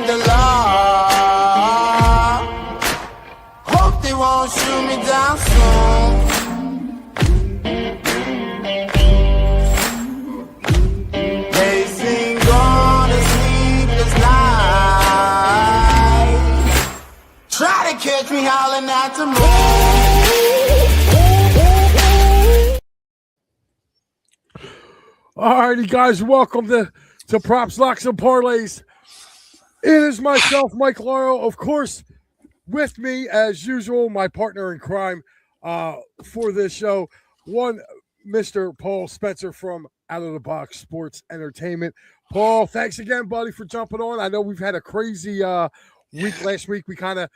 under law. Hope they won't shoot me down soon. They sing on a sleepless night. Try to catch me howling at the moon. Alrighty, guys, welcome to Props Locks and Parlays. It is myself, Mike Lauro, of course, with me, as usual, my partner in crime for this show, one Mr. Paul Spencer from Out of the Box Sports Entertainment. Paul, thanks again, buddy, for jumping on. I know we've had a crazy week last week. We kind of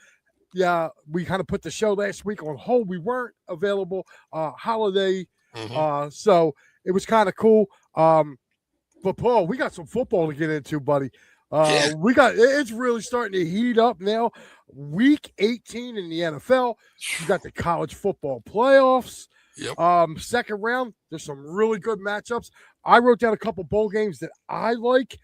put the show last week on hold. We weren't available holiday, so it was kind of cool. But Paul, we got some football to get into, buddy. It's really starting to heat up now. Week 18 in the NFL. You got the college football playoffs. Yep. Second round, there's some really good matchups. I wrote down a couple bowl games that I like.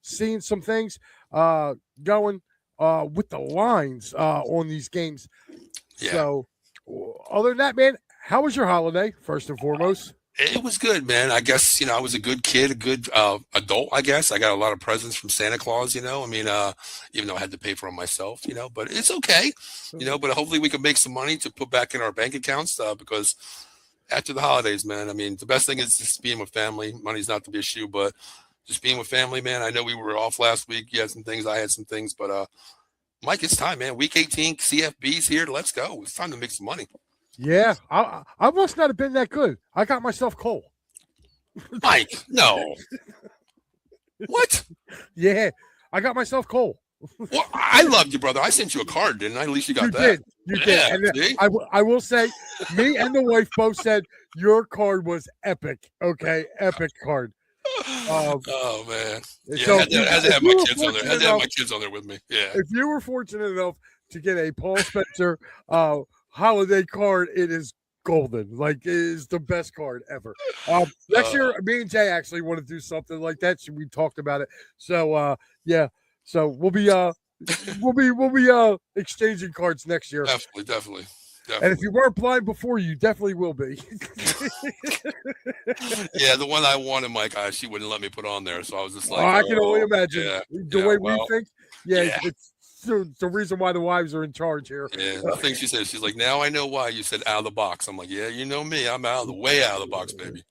Seeing some things going with the lines on these games. Yeah. So, other than that, man, how was your holiday, first and foremost? It was good, man. I guess, I was a good kid, a good adult, I guess. I got a lot of presents from Santa Claus, I mean, even though I had to pay for them myself, but it's okay, but hopefully we can make some money to put back in our bank accounts because after the holidays, man, I mean, the best thing is just being with family. Money's not the issue, but just being with family, man. I know we were off last week. You had some things, I had some things, but Mike, it's time, man. Week 18, CFB's here. Let's go. It's time to make some money. Yeah, I must not have been that good. I got myself Cole. Mike, no. What? Yeah, I got myself Cole. Well, I loved you, brother. I sent you a card, didn't I? At least you got that. You did. And I will say, me and the wife both said your card was epic. Okay, epic card. Oh man, yeah, so had to have my kids on there. Had to have my kids on there with me. Yeah. If you were fortunate enough to get a Paul Spencer holiday card, it is golden. Like, it is the best card ever. Next year, me and Jay actually want to do something like that. So we talked about it. So yeah. So we'll be exchanging cards next year. Definitely. And if you weren't blind before, you definitely will be. Yeah, the one I wanted, Mike, she wouldn't let me put on there. So I was just like, I can only imagine the way we think. Yeah. It's the reason why the wives are in charge here. Yeah, I think she said, she's like, now I know why you said out of the box. I'm like, yeah, you know me. I'm way out of the box, baby.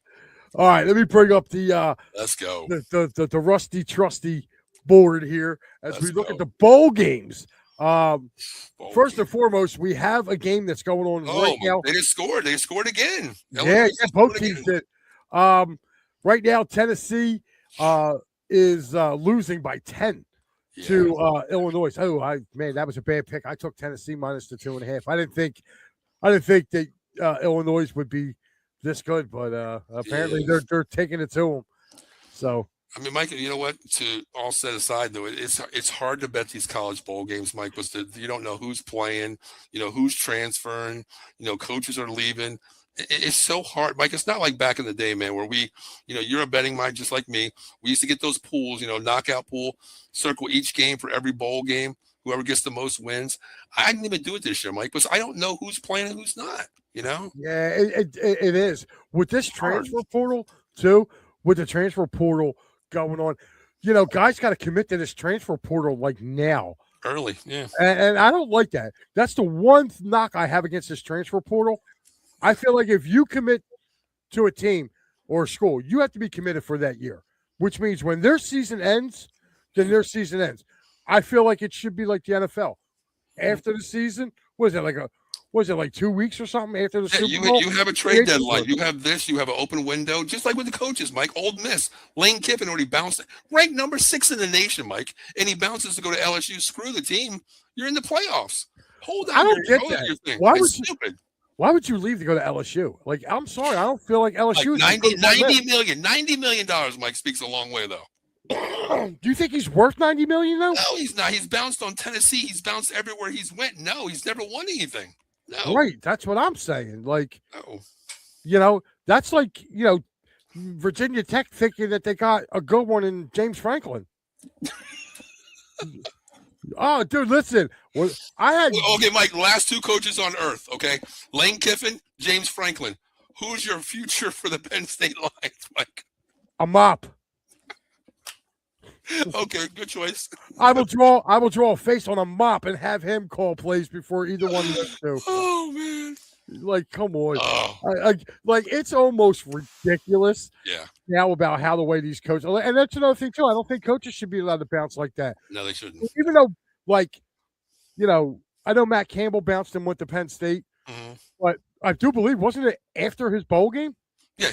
All right, let me bring up the let's go. The rusty trusty board here as we look at the bowl games. First and foremost, we have a game that's going on right now. They just scored. They scored again. Yeah, both teams did. Right now, Tennessee is losing by 10 to Illinois. Oh, man, that was a bad pick. I took Tennessee minus the 2.5. I didn't think that Illinois would be this good, but apparently they're taking it to them. So. I mean, Mike, you know what? To all set aside, though, it's hard to bet these college bowl games, Mike, because you don't know who's playing, who's transferring, coaches are leaving. It's so hard, Mike. It's not like back in the day, man, where we, you're a betting mind just like me. We used to get those pools, knockout pool, circle each game for every bowl game. Whoever gets the most wins. I didn't even do it this year, Mike, because I don't know who's playing and who's not, Yeah, it is. With this transfer portal, too, with the transfer portal going on, guys got to commit to this transfer portal like now. Early, yeah. And I don't like that. That's the one knock I have against this transfer portal. I feel like if you commit to a team or a school, you have to be committed for that year, which means when their season ends, then their season ends. I feel like it should be like the NFL. After the season, was it like 2 weeks or something after the Super Bowl? You have a trade deadline. You have this. You have an open window, just like with the coaches, Mike. Old Miss, Lane Kiffin already bounced, ranked number 6 in the nation, Mike, and he bounces to go to LSU. Screw the team. You're in the playoffs. Hold on. I don't get that. Why would you leave to go to LSU? Like, I'm sorry, I don't feel like LSU. Like $90 million, Mike, speaks a long way, though. Do you think he's worth $90 million, though? No, he's not. He's bounced on Tennessee. He's bounced everywhere he's went. No, he's never won anything. No. Right. That's what I'm saying. Like, no. That's like, Virginia Tech thinking that they got a good one in James Franklin. Oh, dude, listen. I had Okay, Mike, last two coaches on earth, okay? Lane Kiffin, James Franklin. Who's your future for the Penn State Lions, Mike? a mop. Okay, good choice. I will draw a face on a mop and have him call plays before either one of those two. Oh, man. Like, come on. Oh. Like, it's almost ridiculous Yeah. now about how the way these coaches, and that's another thing too. I don't think coaches should be allowed to bounce like that. No, they shouldn't. Even though, like, you know, I know Matt Campbell bounced and went to Penn State, but I do believe, wasn't it after his bowl game? Yeah,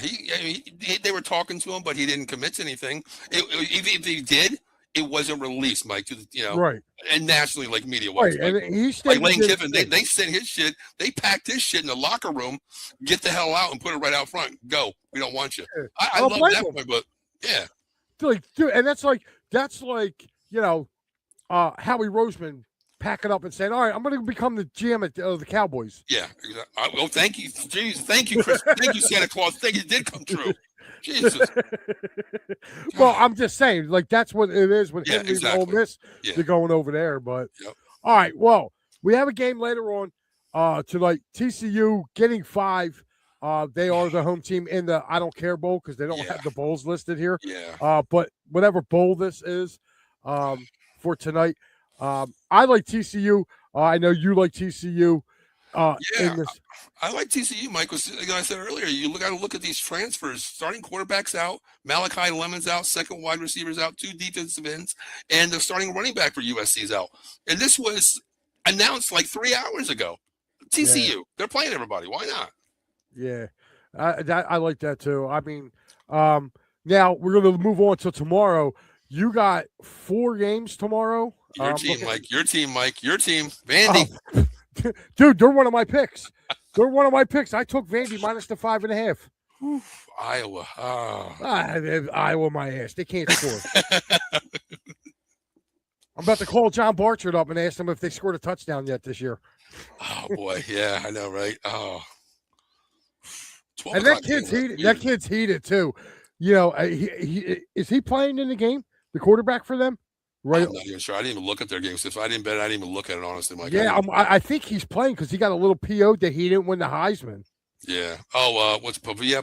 they were talking to him, but he didn't commit to anything. If he did, it wasn't released, Mike, to right, and nationally, like media-wise. Right, Like, and he like Lane Kiffin, they sent his shit. They packed his shit in the locker room. Get the hell out and put it right out front. Go. We don't want you. I love that one, but yeah, like, dude, and that's like Howie Roseman packing up and saying, "All right, I'm going to become the GM of the Cowboys." Yeah, exactly. Well, thank you, jeez, thank you, Chris, thank you, Santa Claus. Thank you, it did come true. Jesus. Well, I'm just saying, like, that's what it is with him leaving Ole Miss. Yeah. They're going over there, but Yep. All right. Well, we have a game later on tonight. TCU getting 5. They are the home team in the I don't care bowl because they don't have the bowls listed here. Yeah. But whatever bowl this is for tonight, I like TCU. I know you like TCU. I like TCU, Mike. Like I said earlier, you got to look at these transfers. Starting quarterbacks out, Malachi Lemon's out, second wide receivers out, 2 defensive ends, and the starting running back for USC's out. And this was announced like 3 hours ago. TCU, they're playing everybody. Why not? Yeah, I like that too. I mean, now we're going to move on to tomorrow. You got 4 games tomorrow. Your team, Mike. Your team, Mike. Your team, Vandy. Oh. Dude, they're one of my picks. I took Vandy minus the 5.5. Iowa. Oh. Iowa, my ass. They can't score. I'm about to call John Barchard up and ask him if they scored a touchdown yet this year. Oh, boy. Yeah, I know, right? Oh. And that kid's heated. That kid's heated, too. You know, is he playing in the game, the quarterback for them? Right. I'm not even sure. I didn't even look at their games. If I didn't bet, I didn't even look at it, honestly, Mike. Yeah, I think he's playing because he got a little PO that he didn't win the Heisman. Yeah. Oh, what's Pavia?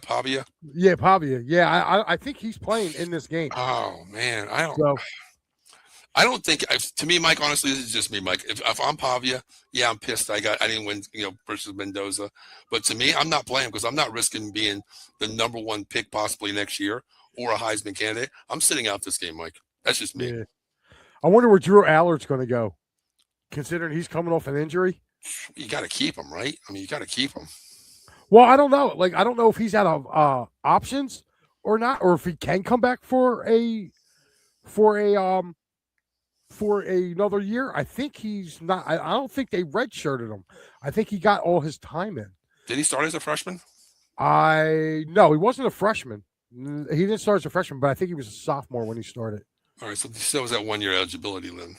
Yeah, Pavia. Yeah, I think he's playing in this game. Oh, man. I don't think, to me, Mike, honestly, this is just me, Mike. If I'm Pavia, yeah, I'm pissed. I didn't win, versus Mendoza. But to me, I'm not playing because I'm not risking being the number 1 pick possibly next year or a Heisman candidate. I'm sitting out this game, Mike. That's just me. Yeah. I wonder where Drew Allard's going to go, considering he's coming off an injury. You got to keep him, right? I mean, you got to keep him. Well, I don't know. Like, I don't know if he's out of options or not, or if he can come back for another year. I think he's not. I don't think they redshirted him. I think he got all his time in. Did he start as a freshman? No, he wasn't a freshman. He didn't start as a freshman, but I think he was a sophomore when he started. All right, so he still was at 1 year eligibility then.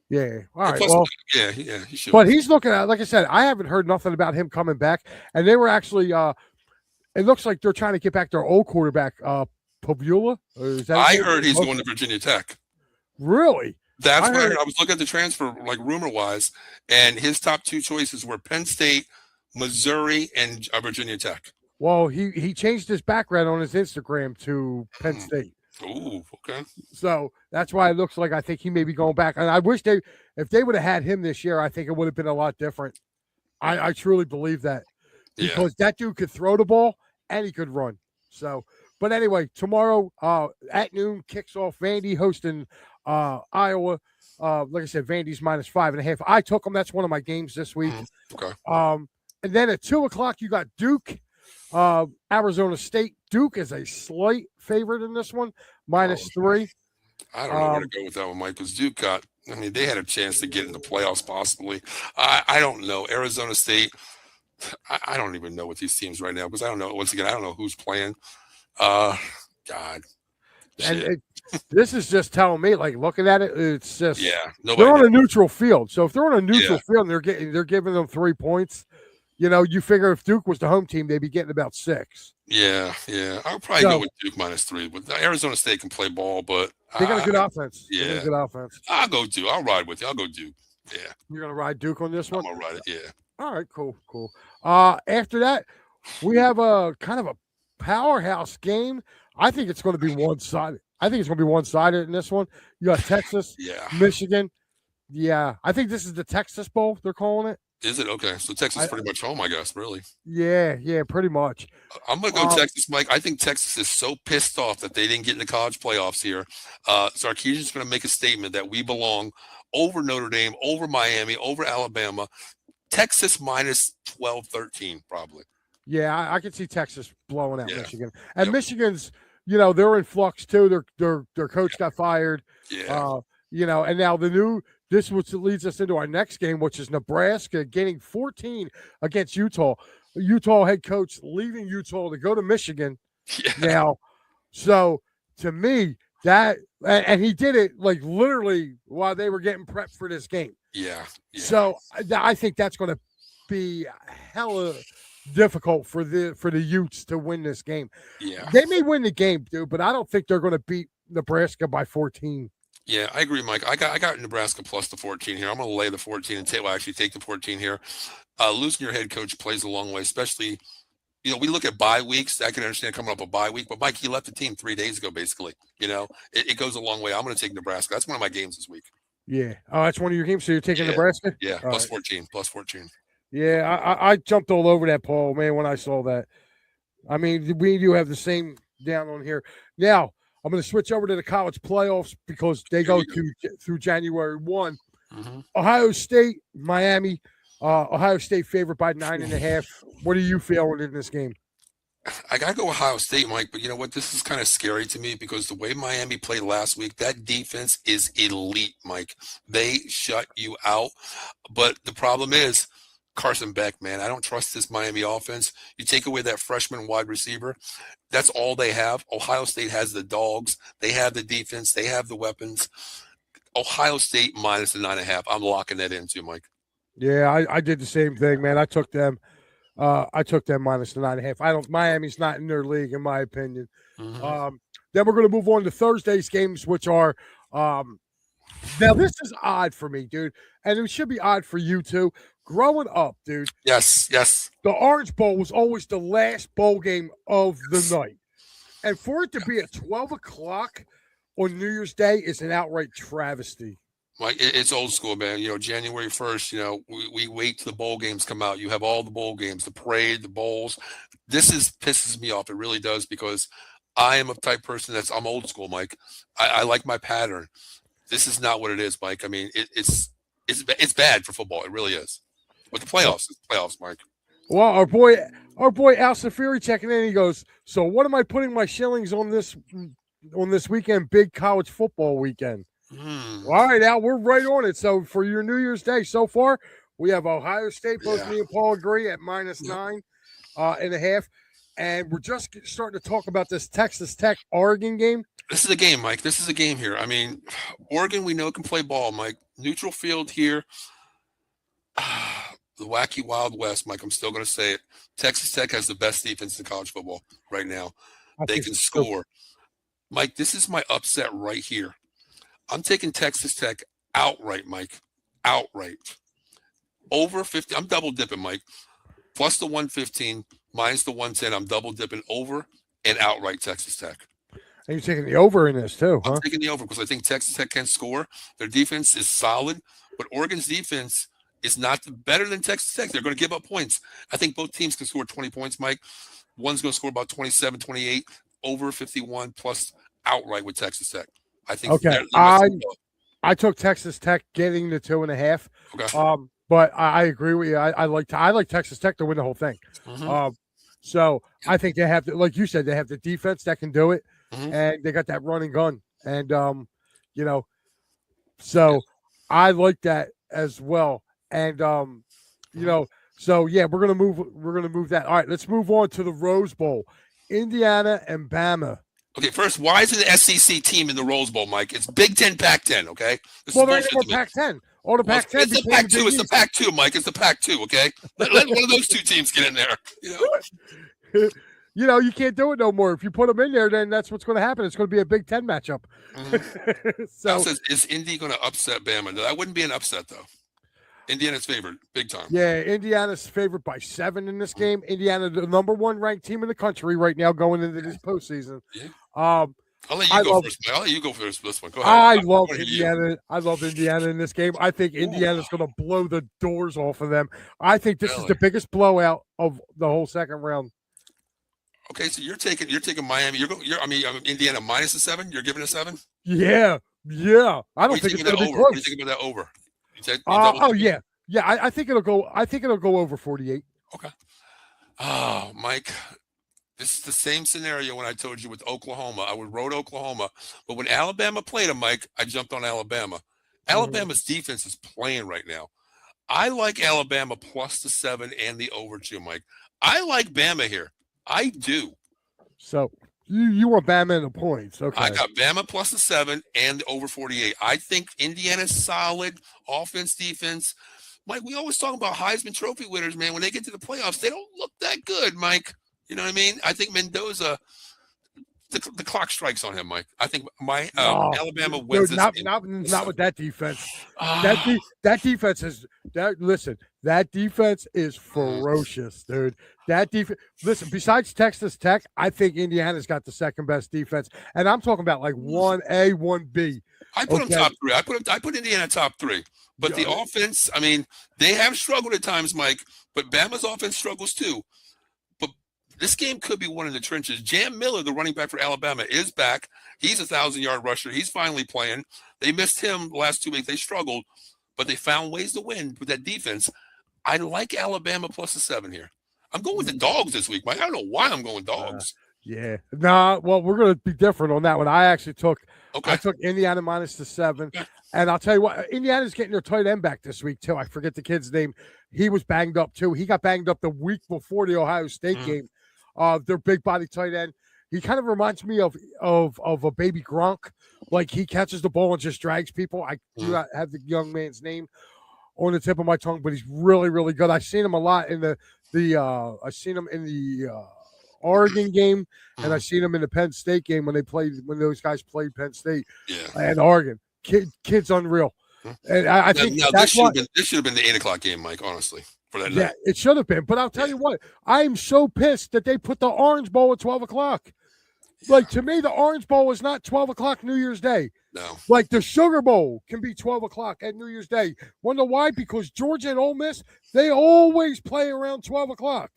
Yeah. All right. Plus, well, he should. But he's looking at, like I said, I haven't heard nothing about him coming back. And they were actually, it looks like they're trying to get back their old quarterback, Pavula. I heard he's going to Virginia Tech. Really? That's what I heard. I was looking at the transfer, like rumor-wise, and his top 2 choices were Penn State, Missouri, and Virginia Tech. Well, he changed his background on his Instagram to Penn State. Ooh, okay. So that's why it looks like I think he may be going back. And I wish if they would have had him this year, I think it would have been a lot different. I truly believe that because that dude could throw the ball and he could run. So, but anyway, tomorrow at noon kicks off. Vandy hosting Iowa. Like I said, Vandy's minus 5.5. I took them. That's one of my games this week. Okay. And then at 2:00, you got Duke. Arizona State. Duke is a slight favorite in this one, -3. I don't know where to go with that one, Mike, because Duke they had a chance to get in the playoffs possibly. I don't know. Arizona State, I don't even know what these teams right now because I don't know. Once again, I don't know who's playing. God. And this is just telling me, like, looking at it, it's just they're on a neutral field. So if they're on a neutral field and they're giving them 3 points, you figure if Duke was the home team, they'd be getting about 6. Yeah. I'll probably go with Duke -3. But Arizona State can play ball, but they got a good offense. Yeah. They got a good offense. I'll go Duke. I'll ride with you. I'll go Duke. Yeah. You're going to ride Duke on this one? I'm going to ride it, yeah. All right, cool. After that, we have a kind of a powerhouse game. I think it's going to be one-sided. In this one. You got Texas, Michigan. Yeah, I think this is the Texas Bowl, they're calling it. Is it? Okay. So Texas is pretty much home, I guess, really. Yeah, pretty much. I'm going to go Texas, Mike. I think Texas is so pissed off that they didn't get in the college playoffs here. Sarkisian's going to make a statement that we belong over Notre Dame, over Miami, over Alabama. Texas -12, 13, probably. Yeah, I can see Texas blowing out Michigan. And Michigan's, they're in flux too. Their coach got fired. Yeah. And now this leads us into our next game, which is Nebraska getting 14 against Utah. Utah head coach leaving Utah to go to Michigan now. So to me, and he did it like literally while they were getting prepped for this game. Yeah. So I think that's going to be hella difficult for the Utes to win this game. Yeah. They may win the game, dude, but I don't think they're going to beat Nebraska by 14. Yeah, I agree, Mike. I got Nebraska plus the 14 here. I'm going to lay the 14 and take the 14 here. Losing your head coach plays a long way, especially, we look at bye weeks. I can understand coming up a bye week, but Mike, he left the team 3 days ago, basically. It goes a long way. I'm going to take Nebraska. That's one of my games this week. Yeah. Oh, that's one of your games. So you're taking Nebraska? Yeah, plus 14. Yeah, I jumped all over that, Paul, man, when I saw that. I mean, we do have the same down on here. Now, I'm going to switch over to the college playoffs because they go through January 1. Mm-hmm. Ohio State, Miami. Ohio State favored by 9.5. What are you feeling in this game? I got to go Ohio State, Mike, but you know what? This is kind of scary to me because the way Miami played last week, that defense is elite, Mike. They shut you out. But the problem is Carson Beck, man. I don't trust this Miami offense. You take away that freshman wide receiver, that's all they have. Ohio State has the dogs. They have the defense. They have the weapons. Ohio State minus the 9.5. I'm locking that in too, Mike. Yeah, I did the same thing, man. I took them minus the 9.5. Miami's not in their league, in my opinion. Mm-hmm. Then we're going to move on to Thursday's games, which are now this is odd for me, dude, and it should be odd for you too. Growing up, dude. Yes. The Orange Bowl was always the last bowl game of the night, and for it to be at 12 o'clock on New Year's Day is an outright travesty. Like it's old school, man. January 1st, we wait till the bowl games come out. You have all the bowl games, the parade, the bowls. This pisses me off. It really does because I am a type person I'm old school, Mike. I like my pattern. This is not what it is, Mike. I mean, it's bad for football. It really is. But the playoffs, Mike. Well, our boy Al Safiri checking in. He goes, so what am I putting my shillings on this weekend? Big college football weekend. All right, Al, we're right on it. So for your New Year's Day so far, we have Ohio State. Both me and Paul agree at minus 9.5. And we're just starting to talk about this Texas Tech Oregon game. This is a game, Mike. This is a game here. I mean, Oregon, we know can play ball, Mike. Neutral field here. The wacky Wild West, Mike. I'm still going to say it. Texas Tech has the best defense in college football right now. They can score. Mike, this is my upset right here. I'm taking Texas Tech outright, Mike. Outright. Over 50. I'm double dipping, Mike. Plus the 115, minus the 110. I'm double dipping over and outright Texas Tech. And you're taking the over in this too, huh? I'm taking the over because I think Texas Tech can score. Their defense is solid, but Oregon's defense is not better than Texas Tech. They're going to give up points. I think both teams can score 20 points, Mike. One's going to score about 27, 28, over 51, plus outright with Texas Tech. I think. Okay, I took Texas Tech getting the 2.5. Okay. But I agree with you. I like Texas Tech to win the whole thing. Mm-hmm. So I think they have to, like you said, they have the defense that can do it, and they got that running gun, and so I like that as well, and so yeah, we're gonna move that. All right, let's move on to the Rose Bowl, Indiana and Bama. Okay, first, why is it an SEC team in the Rose Bowl, Mike? It's Big Ten, Pac-10, okay? Well, they're in Pac-10. All the Well, Pac-10 it's the became Pac-2. Big It's the East. Pac-2, Mike. It's the Pac-2, okay? Let one of those two teams get in there, you know? You know, you can't do it no more. If you put them in there, then that's what's going to happen. It's going to be a Big Ten matchup. Al So, says, is Indy going to upset Bama? No, that wouldn't be an upset, though. Indiana's favored, big time. yeah, Indiana's favored by 7 in this game. Indiana, the number 1 ranked team in the country right now going into this postseason. Yeah. Um, I'll let you go first, Mike. I'll let you go first this one. Go ahead. I love Indiana. I love Indiana in this game. I think Indiana's going to blow the doors off of them. I think this is the biggest blowout of the whole second round. Okay, so you're taking Miami. I mean, Indiana minus a 7. You're giving a 7. Yeah. I don't think it's going to be close. What do you think about that over? Yeah. I think it'll go. I think it'll go over 48. Okay. Oh, Mike. This is the same scenario when I told you with Oklahoma. I would road Oklahoma, but when Alabama played them, Mike, I jumped on Alabama. Alabama's defense is playing right now. I like Alabama plus the 7 and the over 2, Mike. I like Bama here. I do. So you want Bama in the points. Okay. I got Bama plus the 7 and over 48. I think Indiana's solid offense, defense. Mike, we always talk about Heisman Trophy winners, man. When they get to the playoffs, they don't look that good, Mike. You know what I mean? I think Mendoza, the clock strikes on him, Mike. I think Alabama wins this game. Not with that defense. That defense is that. Listen, that defense is ferocious, dude. That defense. Listen, besides Texas Tech, I think Indiana's got the second best defense, and I'm talking about like 1A, 1B. I put them top 3. I put Indiana top 3. But the offense, I mean, they have struggled at times, Mike. But Bama's offense struggles too. But this game could be one in the trenches. Jam Miller, the running back for Alabama, is back. He's a 1,000-yard rusher. He's finally playing. They missed him the last 2 weeks. They struggled, but they found ways to win with that defense. I like Alabama plus the 7 here. I'm going with the dogs this week, Mike. I don't know why I'm going dogs. Yeah. Well, we're going to be different on that one. I actually took Indiana minus the 7. And I'll tell you what, Indiana's getting their tight end back this week, too. I forget the kid's name. He was banged up, too. He got banged up the week before the Ohio State game. Their big body tight end. He kind of reminds me of a baby Gronk. Like, he catches the ball and just drags people. I do not have the young man's name on the tip of my tongue, but he's really, really good. I've seen him a lot in the Oregon game, and I've seen him in the Penn State game when those guys played Penn State and Oregon. Kid's unreal. And I think this should have been the 8:00 game, Mike, honestly, for that night. Yeah, it should have been. But I'll tell you what, I'm so pissed that they put the Orange Bowl at 12 o'clock. Like, to me, the Orange Bowl is not 12 o'clock New Year's Day. No. Like, the Sugar Bowl can be 12 o'clock at New Year's Day. Wonder why? Because Georgia and Ole Miss, they always play around 12 o'clock.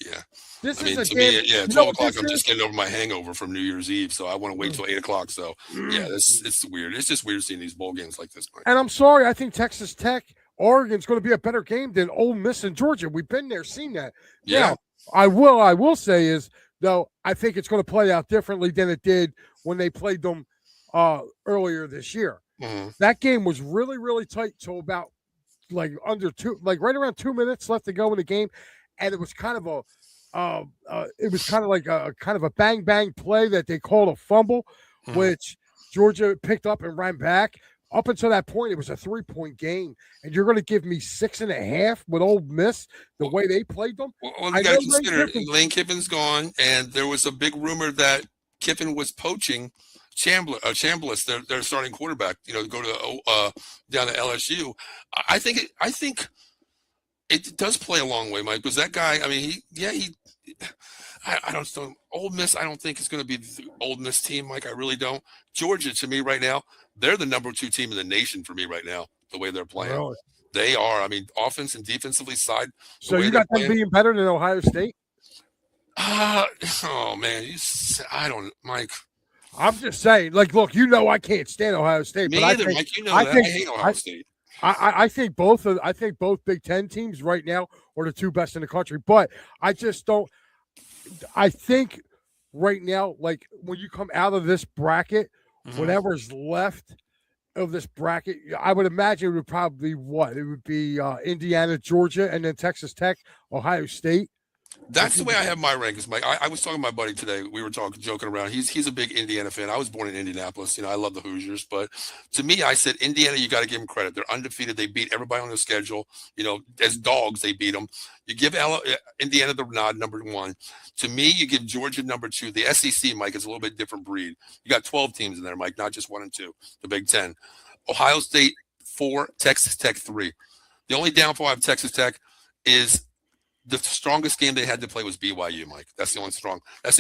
Yeah. This I mean, is to me, 12 o'clock, I'm just getting over my hangover from New Year's Eve, so I want to wait till 8 o'clock. So, yeah, it's weird. It's just weird seeing these bowl games like this, Mike. And I'm sorry, I think Texas Tech, Oregon's going to be a better game than Ole Miss and Georgia. We've been there, seen that. Yeah. Now, I will say is, though, I think it's going to play out differently than it did when they played them earlier this year. That game was really, really tight till about right around 2 minutes left to go in the game. And it was kind of a bang bang play that they called a fumble, which Georgia picked up and ran back. Up until that point, it was a 3-point game, and you're going to give me 6.5 with Ole Miss the way they played them. Well, you got to consider Lane Kiffin's gone, and there was a big rumor that Kiffin was poaching Chambliss, their starting quarterback. You know, to go to down to LSU. I think it does play a long way, Mike, because that guy, I mean, I don't know. Ole Miss, I don't think it's going to be the Ole Miss team, Mike. I really don't. Georgia, to me right now, they're the number 2 team in the nation for me right now, the way they're playing. Really? They are. I mean, offense and defensively side. So you got them being better than Ohio State? Oh, man. Mike. I'm just saying, like, look, I can't stand Ohio State. Me but either, Mike. You know that. I hate Ohio State. I think both Big Ten teams right now are the 2 best in the country, but I just don't. I think right now, like when you come out of this bracket, whatever's left of this bracket, I would imagine it would probably be Indiana, Georgia, and then Texas Tech, Ohio State. That's the way I have my rankings, Mike. I was talking to my buddy today. We were joking around. He's a big Indiana fan. I was born in Indianapolis. I love the Hoosiers. But to me, I said, Indiana, you got to give them credit. They're undefeated. They beat everybody on the schedule. As dogs, they beat them. You give Indiana the nod, number one. To me, you give Georgia number two. The SEC, Mike, is a little bit different breed. You got 12 teams in there, Mike, not just 1 and 2. The Big Ten. Ohio State, 4. Texas Tech, 3. The only downfall of Texas Tech is the strongest game they had to play was BYU, Mike. That's the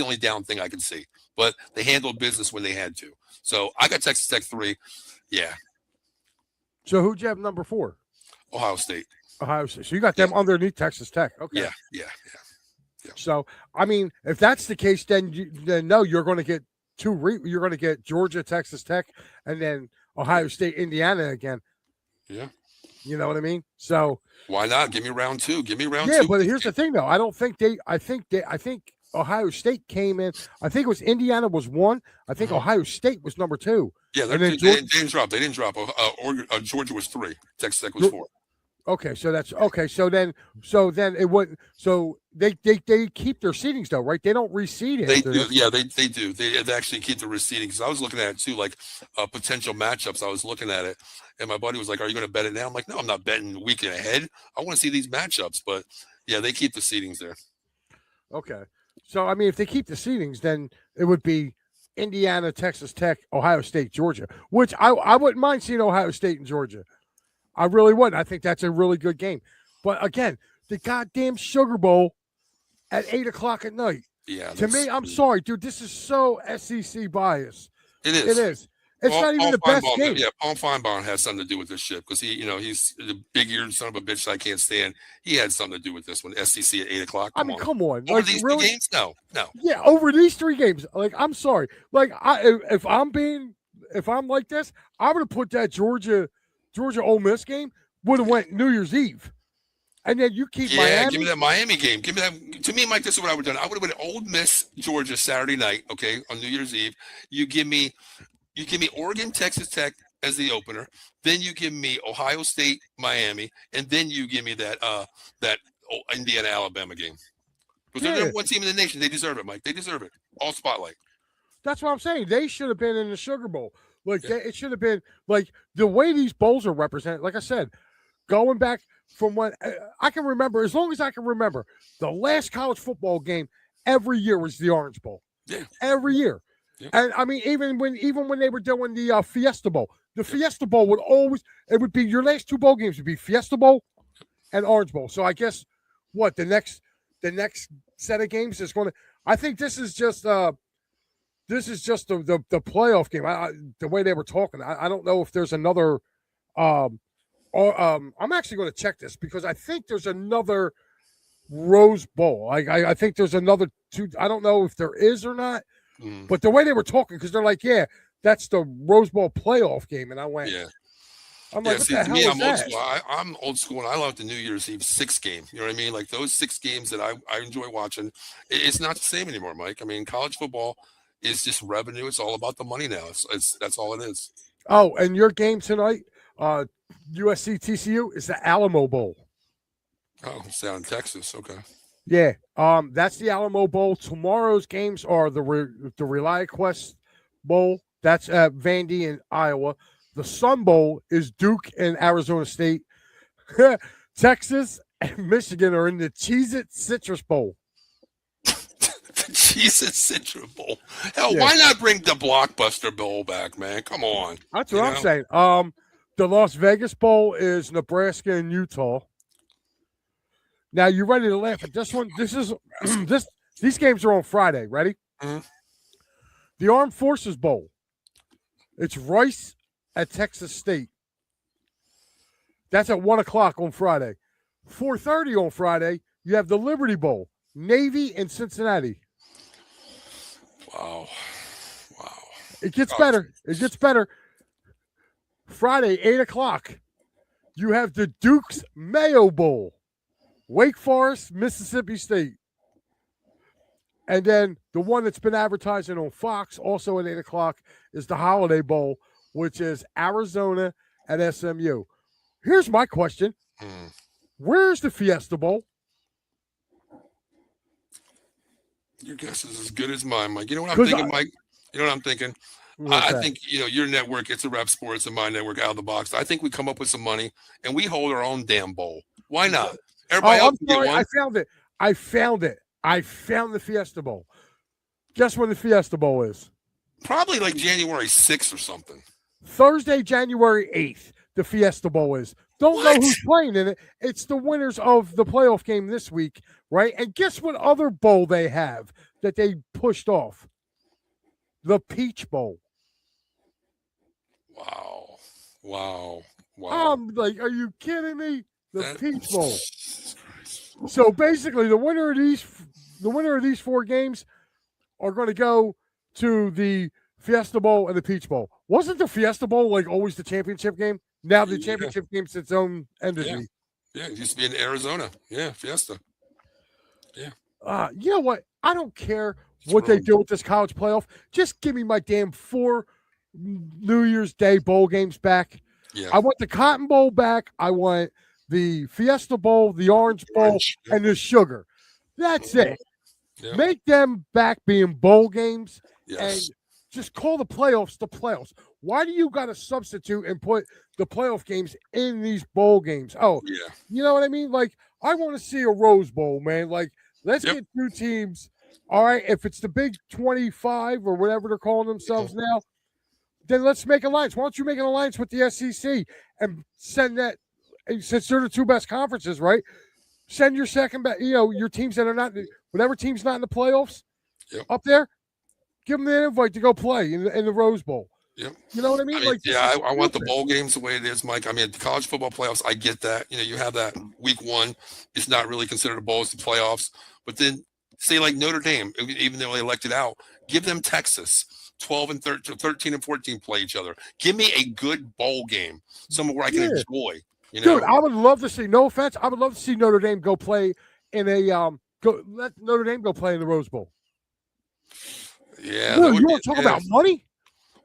only down thing I can see. But they handled business when they had to. So I got Texas Tech 3. Yeah. So who'd you have number 4? Ohio State. Ohio State. So you got them underneath Texas Tech. Okay. Yeah. So, I mean, if that's the case, then no, you're going to get you're going to get Georgia, Texas Tech, and then Ohio State, Indiana again. Yeah. You know what I mean? So why not? Give me round 2. Give me round 2. Yeah, but here's the thing, though. I think Ohio State came in. I think it was Indiana was 1. I think Ohio State was number 2. Yeah, they didn't drop. They didn't drop. Georgia was 3. Texas Tech was 4. Okay, so that's okay. So then it wouldn't. So they keep their seedings though, right? They don't reseed it. They do. Yeah, they do. They actually keep the reseeding. Because I was looking at it too, like potential matchups. I was looking at it, and my buddy was like, "Are you going to bet it now?" I'm like, "No, I'm not betting the weekend ahead. I want to see these matchups." But yeah, they keep the seedings there. Okay, so I mean, if they keep the seedings, then it would be Indiana, Texas Tech, Ohio State, Georgia. Which I wouldn't mind seeing Ohio State and Georgia. I really wouldn't. I think that's a really good game. But again, the goddamn Sugar Bowl at 8:00 at night. Yeah. To me, I'm sorry, dude. This is so SEC bias. It is. It is. It's not even the best game. Yeah, Paul Feinbaum has something to do with this shit because he's the big-eared son of a bitch I can't stand. He had something to do with this one. SEC at 8:00. Come on. Over these really? 3 games? No. Yeah, over these 3 games. Like, I'm sorry. Like, if I'm like this, I would have put that Georgia Ole Miss game would have went New Year's Eve. And then you keep Miami. Yeah, give me that Miami game. Give me that. To me, Mike, this is what I would have done. I would have went Ole Miss, Georgia, Saturday night, okay, on New Year's Eve. You give me Oregon, Texas Tech as the opener. Then you give me Ohio State, Miami. And then you give me that Indiana, Alabama game. Because they're the number 1 team in the nation. They deserve it, Mike. They deserve it. All spotlight. That's what I'm saying. They should have been in the Sugar Bowl. Like, it should have been, like, the way these bowls are represented, like I said, going back from when I can remember, as long as I can remember, the last college football game every year was the Orange Bowl. Yeah. Every year. Yeah. And, I mean, even when they were doing the Fiesta Bowl, the Fiesta Bowl would be your last 2 bowl games would be Fiesta Bowl and Orange Bowl. So I guess, the next set of games is going to – I think this is just the playoff game. The way they were talking, I don't know if there's another. I'm actually going to check this because I think there's another Rose Bowl. I think there's another 2. I don't know if there is or not. But the way they were talking, because they're like, yeah, that's the Rose Bowl playoff game, and I went, yeah. I'm like, what the hell is that? Old school. I'm old school, and I love the New Year's Eve 6 game. You know what I mean? Like those 6 games that I enjoy watching. It's not the same anymore, Mike. I mean, college football is just revenue. It's all about the money now. That's all it is. Oh, and your game tonight, USC TCU, is the Alamo Bowl. Oh, it's down in Texas. Okay. Yeah. That's the Alamo Bowl. Tomorrow's games are the ReliaQuest Bowl. That's at Vandy in Iowa. The Sun Bowl is Duke and Arizona State. Texas and Michigan are in the Cheez-It Citrus Bowl. Jesus, Citrus Bowl. Hell, why not bring the Blockbuster Bowl back, man? Come on. That's what I'm saying. The Las Vegas Bowl is Nebraska and Utah. Now, you ready to laugh at this one? These games are on Friday. Ready? Mm-hmm. The Armed Forces Bowl. It's Rice at Texas State. That's at 1:00 on Friday. 4:30 on Friday, you have the Liberty Bowl. Navy and Cincinnati. Wow. It gets better. Friday, 8:00, you have the Duke's Mayo Bowl. Wake Forest, Mississippi State. And then the one that's been advertising on Fox, also at 8:00, is the Holiday Bowl, which is Arizona at SMU. Here's my question. Where's the Fiesta Bowl? Your guess is as good as mine, Mike. You know what I'm 'Cause thinking, Mike? You know what I'm thinking? what's I that? think, your network, it's a Rep Sports and my network out of the box. I think we come up with some money and we hold our own damn bowl. Why not? Everybody Oh, else I'm can get sorry. one. I found it. I found the Fiesta Bowl. Guess when the Fiesta Bowl is? Probably like January 6th or something. Thursday, January 8th. The Fiesta Bowl is. Don't know What? who's playing in it. It's the winners of the playoff game this week, right? And guess what other bowl they have that they pushed off? The Peach Bowl. Wow. Wow. Wow. I'm like, are you kidding me? The That- Peach Bowl. Jesus Christ. So basically, the winner of these 4 games are going to go to the Fiesta Bowl and the Peach Bowl. Wasn't the Fiesta Bowl like always the championship game? Now the Yeah. championship game's its own entity. Yeah, it used to be in Arizona. Yeah, Fiesta. You know what? I don't care It's what they ruined. do with this college playoff. Just give me my damn 4 New Year's Day bowl games back. Yeah. I want the Cotton Bowl back. I want the Fiesta Bowl, the Orange Bowl, Orange, yeah. and the Sugar. That's it. Yeah. Make them back being bowl games and Yes. just call the playoffs the playoffs. Why do you got to substitute and put the playoff games in these bowl games? Oh, Yeah. you know what I mean? Like, I want to see a Rose Bowl, man. Like, let's Yep. get 2 teams. All right. If it's the Big 25 or whatever they're calling themselves now, then let's make alliance. Why don't you make an alliance with the SEC and send that, since they're the 2 best conferences, right? Send your second best, your teams that are not, whatever team's not in the playoffs Yep. up there, give them the invite to go play in the Rose Bowl. Yep. You know what I mean? Like, this yeah, is I want the stupid. bowl games the way it is, Mike. I mean, the college football playoffs, I get that. You have that week 1. It's not really considered a bowl, it's the playoffs. But then, say like Notre Dame, even though they elected out, give them Texas. 12 and 13 and 14 play each other. Give me a good bowl game, somewhere where I can enjoy. Dude, I would love to see. No offense, I would love to see Notre Dame go play in a let Notre Dame go play in the Rose Bowl. Yeah, Dude, you want to talk about money?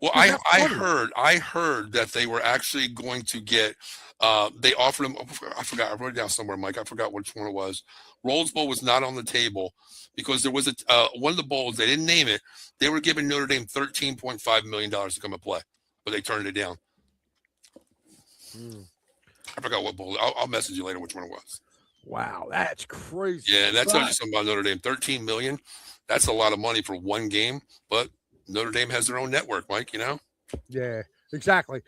Well, Dude, I heard that they were actually going to get. They offered them. I forgot. I wrote it down somewhere, Mike. I forgot which one it was. Rose Bowl was not on the table because there was one of the bowls. They didn't name it. They were giving Notre Dame $13.5 million to come and play, but they turned it down. I forgot what bowl. I'll message you later which one it was. Wow, that's crazy. Yeah, that tells you something about Notre Dame. $13 million. That's a lot of money for one game, but Notre Dame has their own network, Mike. Yeah, exactly.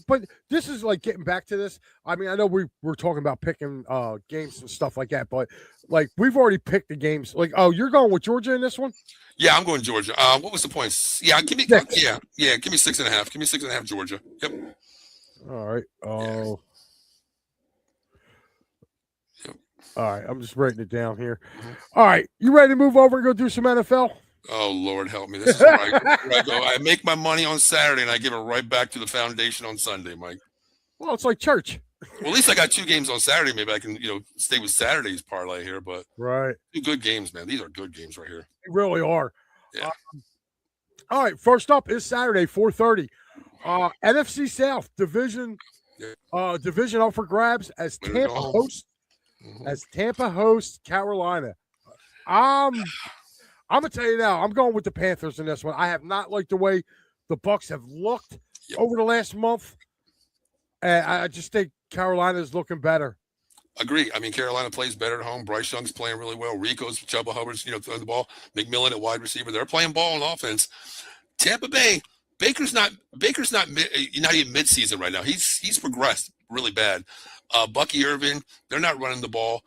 But this is like getting back to this. I mean, I know we're talking about picking games and stuff like that, but like we've already picked the games. Like, oh, you're going with Georgia in this one? Yeah, I'm going Georgia. What was the points? Yeah, give me 6. yeah, give me 6.5. Give me 6.5 Georgia. Yep. All right. Oh. Yep. All right. I'm just writing it down here. All right. You ready to move over and go do some NFL? Oh, Lord help me. This is where I go. I make my money on Saturday and I give it right back to the foundation on Sunday, Mike. Well, it's like church. Well, at least I got 2 games on Saturday. Maybe I can, stay with Saturday's parlay here, but Right. 2 good games, man. These are good games right here. They really are. Yeah. All right. First up is Saturday, 4:30. NFC South division up for grabs as Way to Tampa go. hosts Carolina. I'm gonna tell you now, I'm going with the Panthers in this one. I have not liked the way the Bucs have looked over the last month, and I just think Carolina is looking better. Agree. I mean, Carolina plays better at home. Bryce Young's playing really well. Rico's, Chuba Hubbard's, throwing the ball. McMillan at wide receiver. They're playing ball on offense. Tampa Bay, Baker's not even midseason right now. He's progressed really bad. Bucky Irvin, they're not running the ball.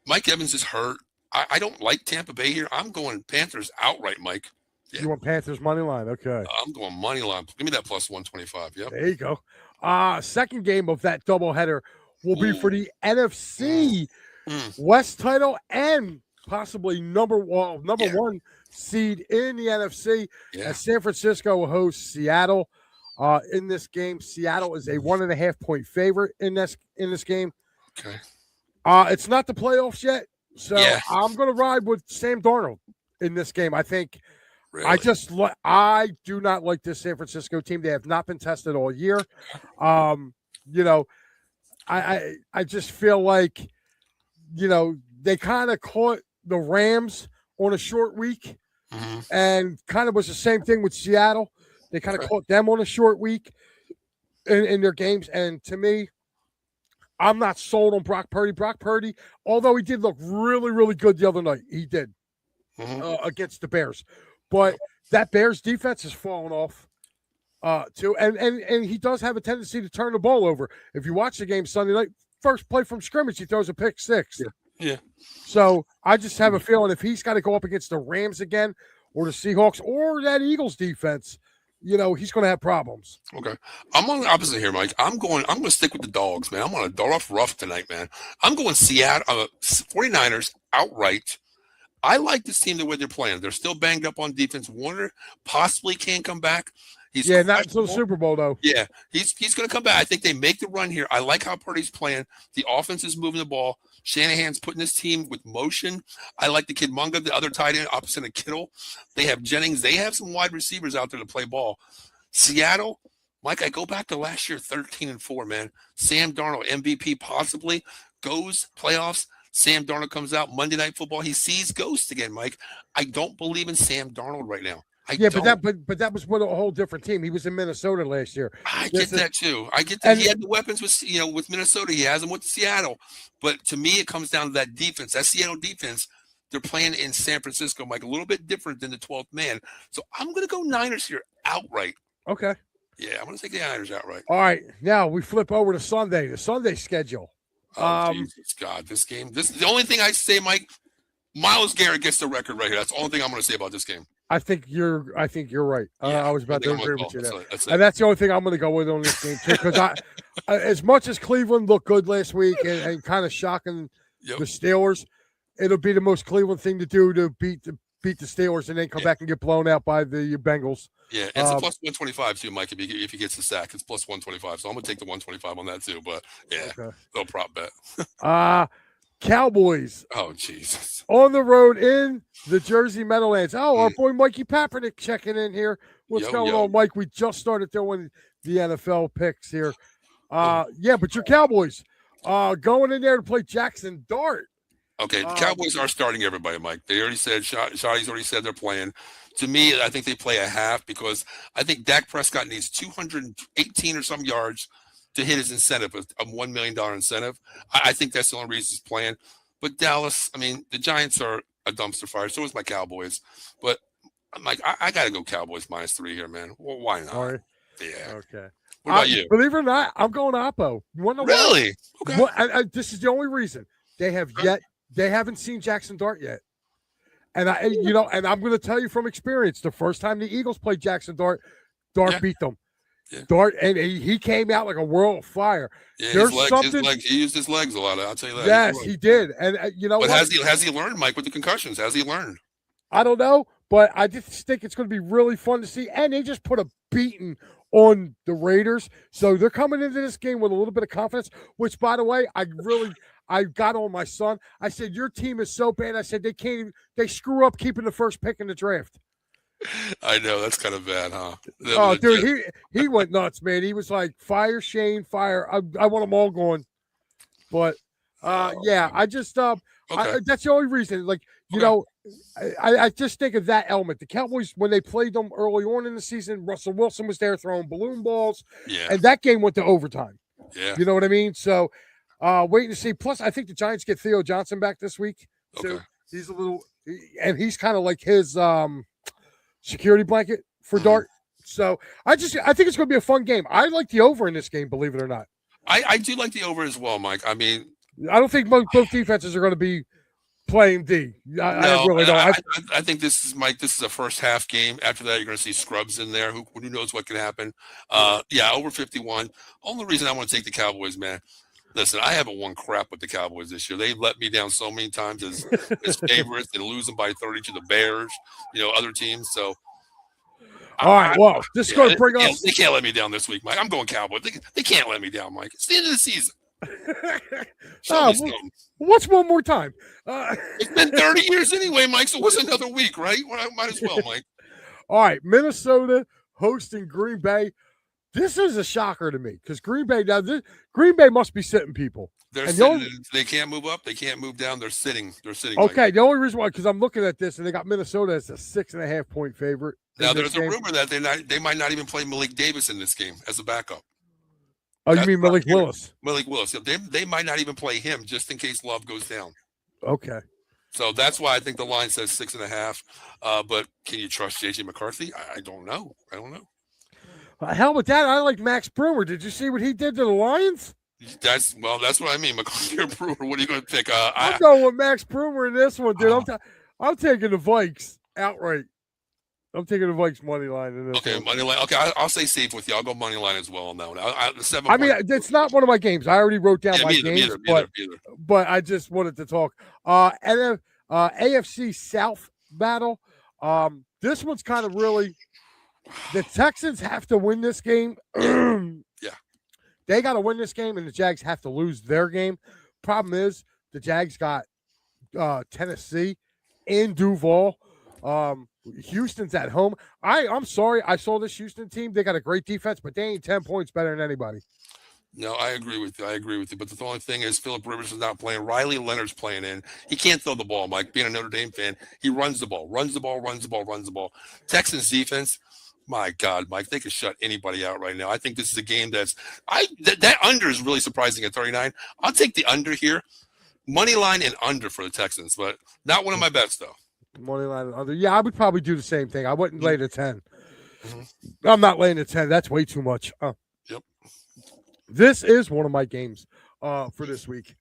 Mike Evans is hurt. I don't like Tampa Bay here. I'm going Panthers outright, Mike. Yeah. You want Panthers money line? Okay. I'm going money line. Give me that plus 125. Yep. There you go. Second game of that doubleheader will be for the NFC West title and possibly number one seed in the NFC. Yeah. As San Francisco hosts Seattle. In this game, Seattle is a 1.5 point favorite in this game. Okay. It's not the playoffs yet, so I'm going to ride with Sam Darnold in this game. I think. Really? I do not like this San Francisco team. They have not been tested all year. I just feel like, they kind of caught the Rams on a short week, Mm-hmm. and kind of was the same thing with Seattle. They kind of caught them on a short week in their games. And to me, I'm not sold on Brock Purdy. Brock Purdy, although he did look really, really good the other night, he did against the Bears. But that Bears defense has fallen off too. And he does have a tendency to turn the ball over. If you watch the game Sunday night, first play from scrimmage, he throws a pick six. Yeah. So I just have a feeling if he's got to go up against the Rams again or the Seahawks or that Eagles defense, he's going to have problems. Okay. I'm on the opposite here, Mike. I'm going to stick with the dogs, man. I'm on a dart rough tonight, man. I'm going Seattle 49ers outright. I like this team the way they're playing. They're still banged up on defense. Warner possibly can come back. He's not until the Super Bowl, though. Yeah, he's going to come back. I think they make the run here. I like how Purdy's playing. The offense is moving the ball. Shanahan's putting his team with motion. I like the kid Munga, the other tight end, opposite of Kittle. They have Jennings. They have some wide receivers out there to play ball. Seattle, Mike, I go back to last year, 13-4, man. Sam Darnold, MVP possibly, goes playoffs. Sam Darnold comes out Monday Night Football. He sees ghosts again, Mike. I don't believe in Sam Darnold right now. But that was with a whole different team. He was in Minnesota last year. I get that too. I get that he had the weapons with Minnesota. He has them with Seattle. But to me, it comes down to that defense. That Seattle defense, they're playing in San Francisco, Mike, a little bit different than the 12th man. So I'm going to go Niners here outright. Okay. Yeah, I'm going to take the Niners outright. All right. Now we flip over to Sunday, the Sunday schedule. Oh, Jesus, God. This game. The only thing I say, Mike, Myles Garrett gets the record right here. That's the only thing I'm going to say about this game. I think you're right. I was about to agree with you there. And that's the only thing I'm going to go with on this game too, because as much as Cleveland looked good last week and kind of shocking the Steelers, it'll be the most Cleveland thing to do to beat the Steelers and then come back and get blown out by the Bengals. Yeah, it's a plus 125 too, Mike. If he gets the sack, it's plus 125. So I'm going to take the 125 on that too. But yeah, no prop bet. Cowboys. Oh, Jesus. On the road in the Jersey Meadowlands. Oh, our boy Mikey Papernick checking in here. What's going on, Mike? We just started throwing the NFL picks here. But your Cowboys going in there to play Jackson Dart. Okay, the Cowboys are starting everybody, Mike. They already said, Shotty's already said they're playing. To me, I think they play a half because I think Dak Prescott needs 218 or some yards to hit his incentive, a $1 million incentive. I think that's the only reason he's playing. But Dallas, I mean, the Giants are a dumpster fire. So is my Cowboys. But I'm like, I got to go Cowboys -3 here, man. Well, why not? Sorry. Yeah. Okay. What about you? Believe it or not, I'm going Oppo. You want to know really? Why? Okay. This is the only reason. They haven't seen Jackson Dart yet. And and I'm going to tell you from experience, the first time the Eagles played Jackson Dart beat them. Yeah. Dart, and he came out like a world of fire. Yeah, he used his legs a lot. I'll tell you that. Yes, he did. And but has he learned, Mike, with the concussions? Has he learned? I don't know, but I just think it's going to be really fun to see. And they just put a beating on the Raiders, so they're coming into this game with a little bit of confidence. Which, by the way, I got on my son. I said, your team is so bad. I said they screw up keeping the first pick in the draft. I know, that's kind of bad, huh? Oh, dude, he went nuts, man. He was like, fire Shane, fire. I want them all going. But I just that's the only reason. Like, I just think of that element. The Cowboys, when they played them early on in the season, Russell Wilson was there throwing balloon balls. Yeah. And that game went to overtime. Yeah. You know what I mean? So waiting to see. Plus, I think the Giants get Theo Johnson back this week. So he's he's kind of like his security blanket for Dart. So I think it's going to be a fun game. I like the over in this game, believe it or not. I do like the over as well, Mike. I mean, I don't think both defenses are going to be playing D. I really don't. I think this is, Mike, this is a first half game. After that, you're going to see scrubs in there. Who knows what can happen? Over 51. Only reason I want to take the Cowboys, man. Listen, I haven't won crap with the Cowboys this year. They've let me down so many times as favorites and losing by 30 to the Bears, other teams. So, all right. Well, this is going to bring us. They can't let me down this week, Mike. I'm going Cowboys. They can't let me down, Mike. It's the end of the season. What's one more time? It's been 30 years anyway, Mike. So what's another week, right? Well, I might as well, Mike. All right. Minnesota hosting Green Bay. This is a shocker to me because Green Bay must be sitting people. They can't move up. They can't move down. They're sitting. Okay, Mike. The only reason why, because I'm looking at this and they got Minnesota as a 6.5 point favorite. Now there's a rumor that they might not even play Malik Davis in this game as a backup. Oh, you mean Malik Willis? Malik Willis. They might not even play him just in case Love goes down. Okay. So that's why I think the line says 6.5. But can you trust JJ McCarthy? I don't know. Hell with that. I like Max Brewer. Did you see what he did to the Lions? That's what I mean. McCarthy or Brewer. What are you going to pick? I'm going with Max Brewer in this one, dude. I'm taking the Vikes outright. I'm taking the Vikes money line in this. Okay, money line. Okay, I'll stay safe with you. I'll go money line as well on that one. It's not one of my games. I already wrote down my games, but I just wanted to talk. And then AFC South battle. This one's kind of really. The Texans have to win this game. Yeah. They got to win this game, and the Jags have to lose their game. Problem is, the Jags got Tennessee in Duval. Houston's at home. I'm sorry. I saw this Houston team. They got a great defense, but they ain't 10 points better than anybody. No, I agree with you. But the only thing is Phillip Rivers is not playing. Riley Leonard's playing in. He can't throw the ball, Mike. Being a Notre Dame fan, he runs the ball. Texans defense, my God, Mike, they could shut anybody out right now. I think this is a game that under is really surprising at 39. I'll take the under here. Money line and under for the Texans, but not one of my bets, though. Money line and under. Yeah, I would probably do the same thing. I wouldn't lay the 10. Mm-hmm. I'm not laying the 10. That's way too much. Yep. This is one of my games for this week.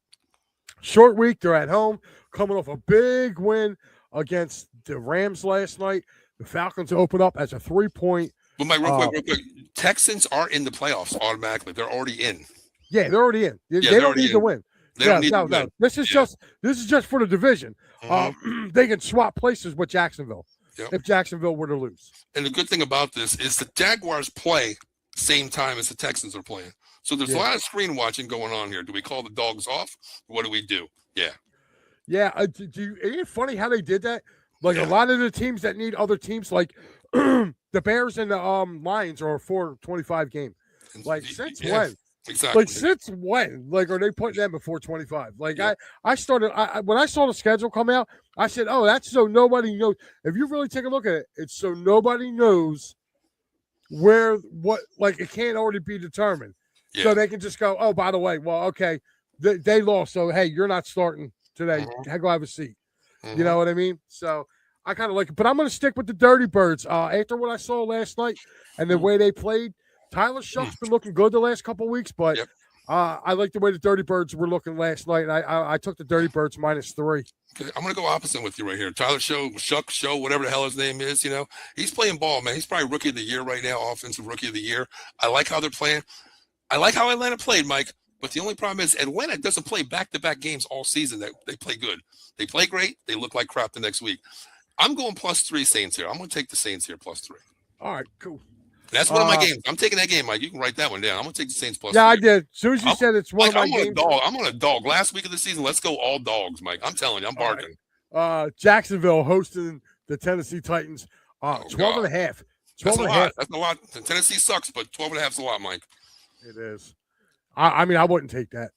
Short week. They're at home, coming off a big win against the Rams last night. The Falcons open up as a 3-point. But Mike, real quick. Texans are in the playoffs automatically. They're already in. Yeah, they're already in. They don't need to win. No. This is just for the division. Mm-hmm. They can swap places with Jacksonville if Jacksonville were to lose. And the good thing about this is the Jaguars play same time as the Texans are playing. So there's a lot of screen watching going on here. Do we call the dogs off? What do we do? Yeah. Yeah. Isn't it funny how they did that? Like a lot of the teams that need other teams, like the Bears and the Lions, are a 4-25 game. Like since when? Exactly. Like since when? Like are they putting them before 25? Like I started when I saw the schedule come out, I said, "Oh, that's so nobody knows." If you really take a look at it, it's so nobody knows like it can't already be determined. Yeah. So they can just go, "Oh, by the way, well, okay, they lost, so hey, you're not starting today. Go have a seat." Mm-hmm. You know what I mean? So I kind of like it, but I'm going to stick with the Dirty Birds. After what I saw last night and the way they played, Tyler Shuck's been looking good the last couple of weeks, but I like the way the Dirty Birds were looking last night, and I took the Dirty Birds -3. Okay, I'm going to go opposite with you right here. Tyler Shuck, whatever the hell his name is, he's playing ball, man. He's probably Rookie of the Year right now, Offensive Rookie of the Year. I like how they're playing. I like how Atlanta played, Mike. But the only problem is Atlanta doesn't play back-to-back games all season. They play good. They play great. They look like crap the next week. I'm going +3 Saints here. I'm going to take the Saints here +3. All right, cool. That's one of my games. I'm taking that game, Mike. You can write that one down. I'm going to take the Saints +3. Yeah, I did. As soon as you said it's one of my games. I'm on a dog. Last week of the season, let's go all dogs, Mike. I'm telling you, I'm barking. Right. Jacksonville hosting the Tennessee Titans. 12.5. 12.5. That's a lot. Tennessee sucks, but 12.5 is a lot, Mike. It is. I mean, I wouldn't take that.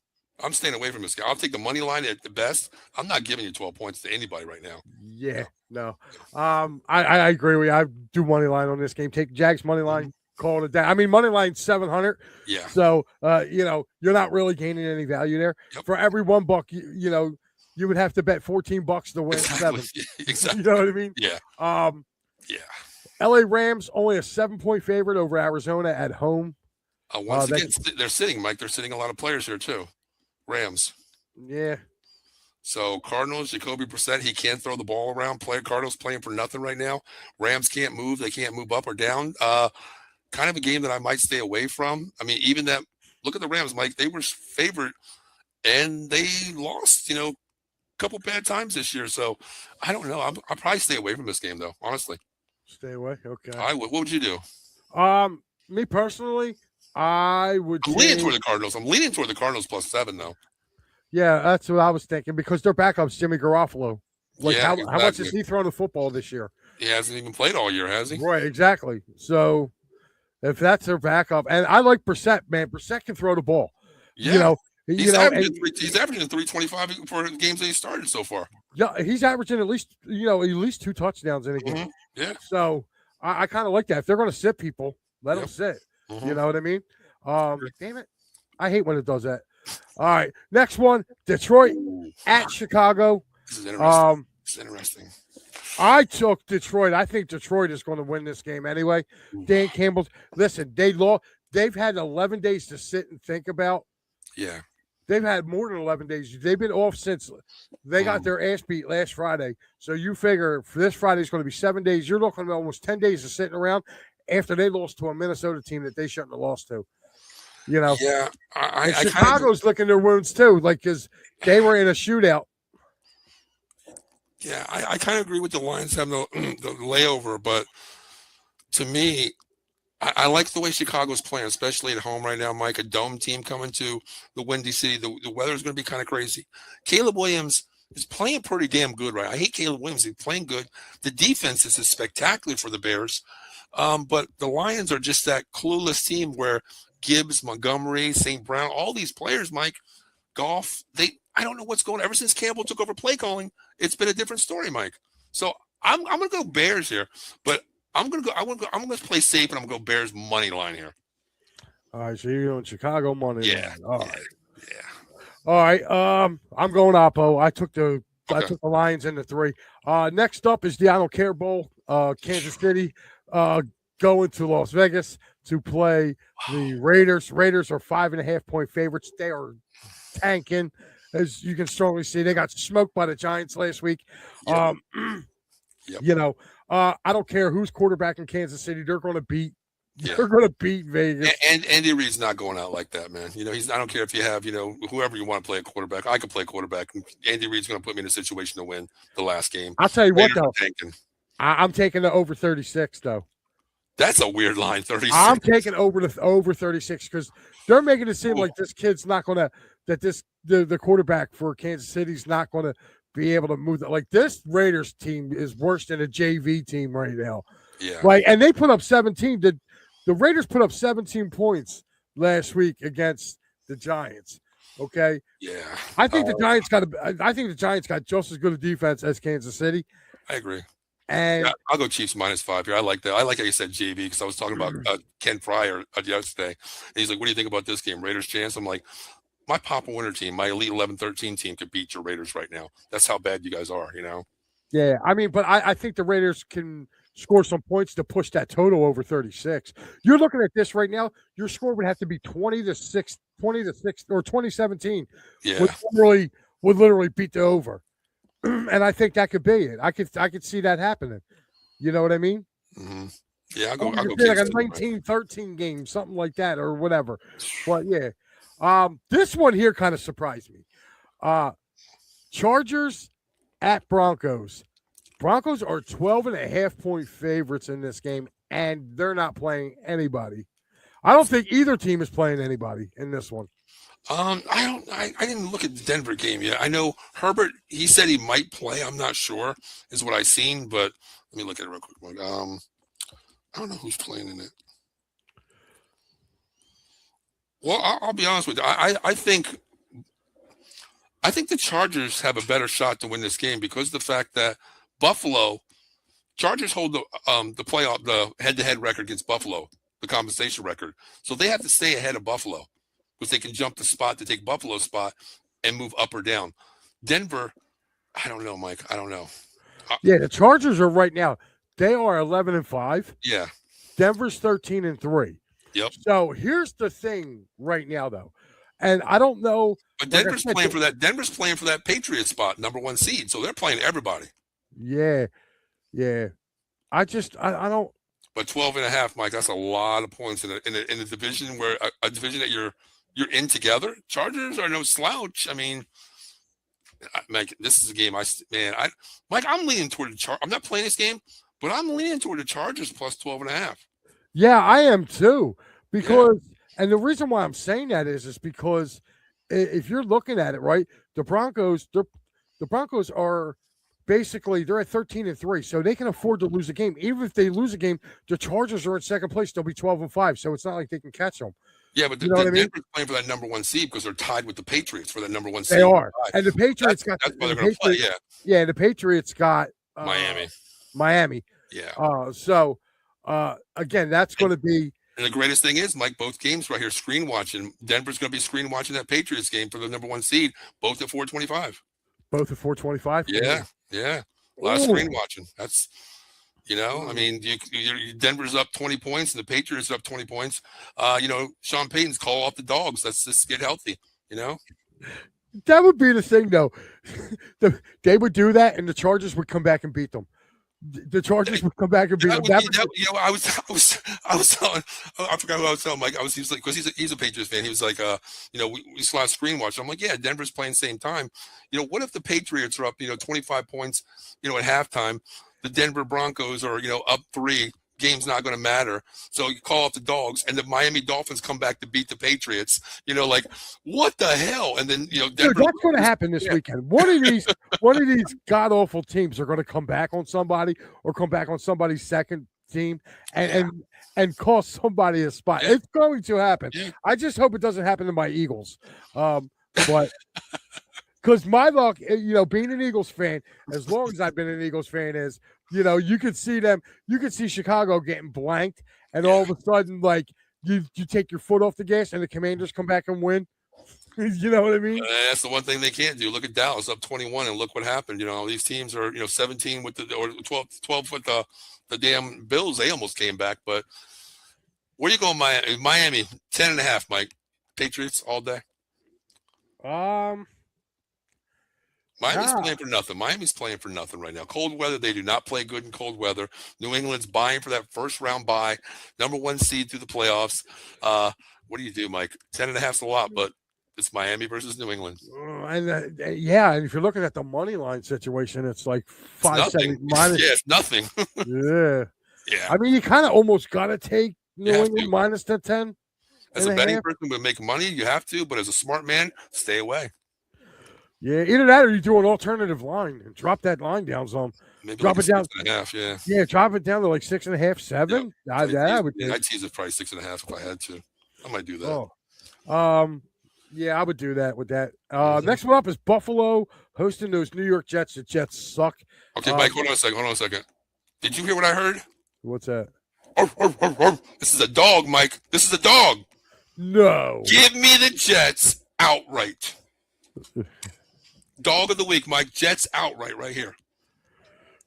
I'm staying away from this guy. I'll take the money line at the best. I'm not giving you 12 points to anybody right now. Yeah, no. I agree with you. I do money line on this game. Take Jags money line. Call it a day. I mean, money line 700. Yeah. So you're not really gaining any value there. Yep. For every $1, you would have to bet $14 to win 7. Exactly. You know what I mean? Yeah. LA Rams only a 7-point favorite over Arizona at home. Once again, they're sitting, Mike. They're sitting a lot of players here too. Rams. Yeah. So Cardinals, Jacoby Brissett, he can't throw the ball around. Cardinals playing for nothing right now. Rams can't move. They can't move up or down. Kind of a game that I might stay away from. I mean, even that. Look at the Rams, Mike. They were favored, and they lost. A couple bad times this year. So I don't know. I'll probably stay away from this game, though. Honestly. Stay away. Okay. I would. What would you do? Me personally. I would. I'm leaning toward the Cardinals. I'm leaning toward the Cardinals +7, though. Yeah, that's what I was thinking because their backup's Jimmy Garoppolo. How much has he thrown the football this year? He hasn't even played all year, has he? Right, exactly. So if that's their backup. And I like Brissett, man. Brissett can throw the ball. Yeah. He's averaging 325 for the games that he started so far. Yeah, he's averaging at least 2 touchdowns in a game. Yeah. So I kind of like that. If they're going to sit people, let them sit. You know what I mean? Damn it, I hate when it does that. All right, next one: Detroit at Chicago. This is interesting. It's interesting. I took Detroit. I think Detroit is going to win this game anyway. Dan Campbell's. Listen, they've had 11 days to sit and think about. Yeah. They've had more than 11 days. They've been off since they got their ass beat last Friday. So you figure for this Friday is going to be 7 days. You're looking at almost 10 days of sitting around after they lost to a Minnesota team that they shouldn't have lost to. Yeah. Chicago's licking their wounds too, because they were in a shootout. Yeah, I kind of agree with the Lions having the layover, but to me, I like the way Chicago's playing, especially at home right now, Mike. A dome team coming to the Windy City. The weather is going to be kind of crazy. Caleb Williams is playing pretty damn good, right? I hate Caleb Williams. He's playing good. The defense is spectacular for the Bears. But the Lions are just that clueless team where Gibbs, Montgomery, St. Brown, all these players, Mike, Goff, I don't know what's going on. Ever since Campbell took over play calling, it's been a different story, Mike. So I'm going to go Bears here, but I'm going to play safe, and I'm going to go Bears money line here. All right, so you're going Chicago money line. All right. Yeah. All right. I'm going Oppo. I took the Lions in the 3. Next up is the I Don't Care Bowl. Kansas City going to Las Vegas to play the Raiders. Raiders are 5.5-point favorites. They are tanking, as you can strongly see. They got smoked by the Giants last week. Yep. I don't care who's quarterback in Kansas City. They're going to beat. Yeah. They're going to beat Vegas. And Andy Reid's not going out like that, man. I don't care if you have, whoever you want to play a quarterback. I could play quarterback. Andy Reid's going to put me in a situation to win the last game. I'll tell you what, though. I'm taking the over 36, though. That's a weird line, 36. I'm taking over 36 because they're making it seem like this kid's not going to – the quarterback for Kansas City's not going to be able to move. Like, this Raiders team is worse than a JV team right now. Yeah. Like, and they put up 17 – the Raiders put up 17 points last week against the Giants. Okay. Yeah. I think the Giants got just as good a defense as Kansas City. I agree. And I'll go Chiefs -5 here. I like that. I like how you said JV because I was talking about Ken Pryor yesterday. And he's like, what do you think about this game? Raiders chance? I'm like, my Papa Winter team, my Elite 11-13 team could beat your Raiders right now. That's how bad you guys are, Yeah. I mean, but I think the Raiders can score some points to push that total over 36. You're looking at this right now. Your score would have to be 20-6, or 20-17. Yeah. Would literally beat the over. And I think that could be it. I could see that happening. You know what I mean? Mm-hmm. Yeah, I'll go like a 19-13 game, something like that, or whatever. But yeah. This one here kind of surprised me. Chargers at Broncos. Broncos are 12.5-point favorites in this game, and they're not playing anybody. I don't think either team is playing anybody in this one. I didn't look at the Denver game yet. I know Herbert, he said he might play. I'm not sure is what I've seen, but let me look at it real quick. I don't know who's playing in it. Well, I'll be honest with you. I think the Chargers have a better shot to win this game because of the fact that Buffalo, Chargers hold the playoff, the head-to-head record against Buffalo, the compensation record. So they have to stay ahead of Buffalo because they can jump the spot to take Buffalo's spot and move up or down. Denver, I don't know, Mike. I don't know. Yeah, the Chargers are right now. They are 11-5. Yeah. Denver's 13-3. Yep. So here's the thing right now, though, and I don't know. But Denver's playing for that. Denver's playing for that Patriot spot, number 1 seed. So they're playing everybody. Yeah. I don't. But 12.5, Mike. That's a lot of points in a division where a division that you're in together. Chargers are no slouch. I mean, Mike, this is a game. Mike, I'm leaning toward the Chargers. I'm not playing this game, but I'm leaning toward the Chargers plus 12.5. Yeah, I am too. And the reason why I'm saying that is because if you're looking at it, right, the Broncos are basically they're at 13-3, so they can afford to lose a game. Even if they lose a game, the Chargers are in second place. They'll be 12-5, so it's not like they can catch them. Yeah, but you know what I mean? Denver's playing for that number 1 seed because they're tied with the Patriots for that number 1 seed. They are, and the Patriots that's why they're going to play. Yeah, the Patriots got Miami. Yeah. Again, that's going to be. And the greatest thing is, Mike, both games right here, screen watching. Denver's going to be screen watching that Patriots game for the number 1 seed, both at 4:25. Both at 4:25. Yeah. A lot of screen watching. That's. I mean, Denver's up 20 points and the Patriots are up 20 points. Sean Payton's call off the dogs. Let's just get healthy, That would be the thing, though. They would do that, and the Chargers would come back and beat them. The Chargers would come back and beat them. I was telling, I forgot who I was telling Mike. He was like, because he's a Patriots fan. He was like, we saw a screen watch. I'm like, yeah, Denver's playing same time. What if the Patriots are up, 25 points, at halftime? The Denver Broncos are, up 3. Game's not going to matter. So you call off the dogs, and the Miami Dolphins come back to beat the Patriots. Like, what the hell? And then Denver. Dude, that's going to happen this weekend. One of these god awful teams are going to come back on somebody or come back on somebody's second team and cost somebody a spot. Yeah. It's going to happen. Yeah. I just hope it doesn't happen to my Eagles. But. Because my luck, being an Eagles fan, as long as I've been an Eagles fan, is, you could see them, you could see Chicago getting blanked, and all of a sudden, like, you take your foot off the gas, and the Commanders come back and win. You know what I mean? That's the one thing they can't do. Look at Dallas up 21, and look what happened. These teams are, 17 with or 12 with the damn Bills. They almost came back, but where you going, Miami? 10.5, Mike. Patriots all day. Miami's playing for nothing. Miami's playing for nothing right now. Cold weather, they do not play good in cold weather. New England's buying for that first round bye, number 1 seed through the playoffs. What do you do, Mike? 10.5's a lot, but it's Miami versus New England. And if you're looking at the money line situation, it's like 5.70 minus. Yeah, it's nothing. Yeah. Yeah. I mean, you kind of almost got to take New England minus the 10. As a betting person would make money, you have to, but as a smart man, stay away. Yeah, either that or you do an alternative line and drop that line down some. Maybe drop like it down. 6.5, yeah, drop it down to like 6.5, 7. Yep. I'd tease it probably 6.5 if I had to. I might do that. Yeah, I would do that with that. Next one up is Buffalo hosting those New York Jets. The Jets suck. Okay, Mike, hold on a second. Did you hear what I heard? What's that? This is a dog, Mike. This is a dog. No. Give me the Jets outright. Dog of the week, Mike. Jets outright right here.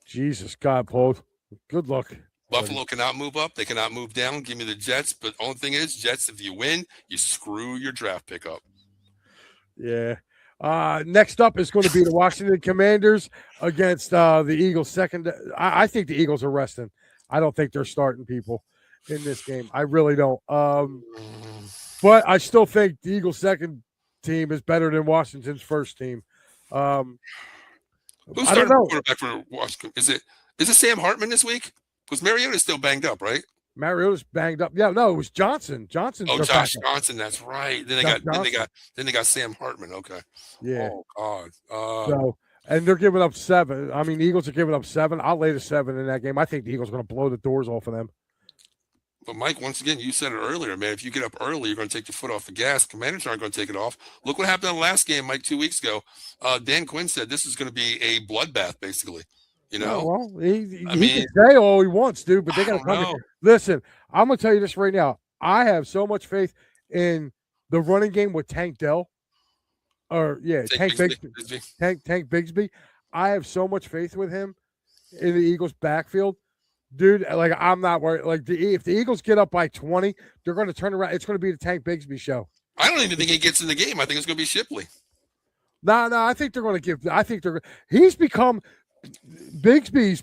Jesus, God, Paul. Good luck. Buffalo cannot move up. They cannot move down. Give me the Jets. But the only thing is, Jets, if you win, you screw your draft pick up. Yeah. Next up is going to be the Washington Commanders against the Eagles. Second, I think the Eagles are resting. I don't think they're starting people in this game. I really don't. But I still think the Eagles' second team is better than Washington's first team. Who's starting quarterback for Washington? Is it Sam Hartman this week? Because Mariota's still banged up, right? Mariota's banged up. Yeah, no, it was Johnson. Josh Johnson. That's right. Then they got Sam Hartman. Okay. Yeah. Oh God. And they're giving up 7. I mean, the Eagles are giving up 7. I'll lay the 7 in that game. I think the Eagles are going to blow the doors off of them. But Mike, once again, you said it earlier, man. If you get up early, you're going to take your foot off the gas. Commanders aren't going to take it off. Look what happened in the last game, Mike, 2 weeks ago. Dan Quinn said this is going to be a bloodbath, basically. Well, he can say all he wants, dude, but they got to come. Listen, I'm going to tell you this right now. I have so much faith in the running game with Tank Dell. Tank Bigsby. Tank Bigsby. I have so much faith with him in the Eagles' backfield. Dude, like, I'm not worried. Like, if the Eagles get up by 20, they're going to turn around. It's going to be the Tank Bigsby show. I don't even think he gets in the game. I think it's going to be Shipley. No, I think they're going to give. I think he's become. Bigsby's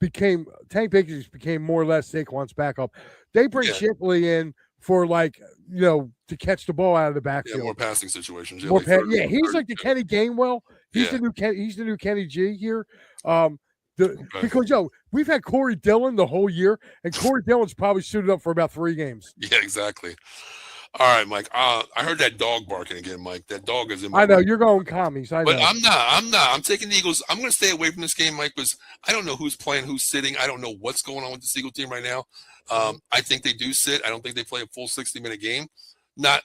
became Tank Bigsby's became more or less Saquon's backup. They bring Shipley in for to catch the ball out of the backfield. Yeah, more passing situations. He's like the Kenny Gainwell. He's the new Kenny G here. Because we've had Corey Dillon the whole year, and Corey Dillon's probably suited up for about 3 games. Yeah, exactly. All right, Mike. I heard that dog barking again, Mike. That dog is in my I know room. you're going commies. I know. But I'm not. I'm taking the Eagles. I'm going to stay away from this game, Mike, because I don't know who's playing, who's sitting. I don't know what's going on with the Eagle team right now. I think they do sit. I don't think they play a full 60-minute game. Not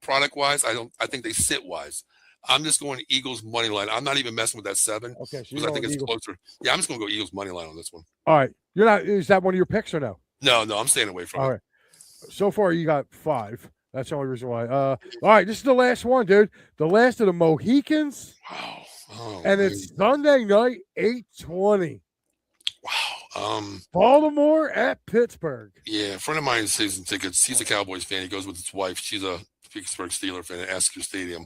product wise. I think they sit wise. I'm just going Eagles money line. I'm not even messing with that 7 Okay, so because I think it's Eagles. closer. Yeah, I'm just going to go Eagles money line on this one. All right, you're not. Is that one of your picks or no? No, I'm staying away from it. All right. So far, you got 5. That's the only reason why. All right, this is the last one, dude. The last of the Mohicans. Wow. Oh, and man. it's Sunday night, 8:20. Wow. Baltimore at Pittsburgh. Yeah, a friend of mine has season tickets. He's a Cowboys fan. He goes with his wife. She's a Pittsburgh Steelers fan at Esker Stadium.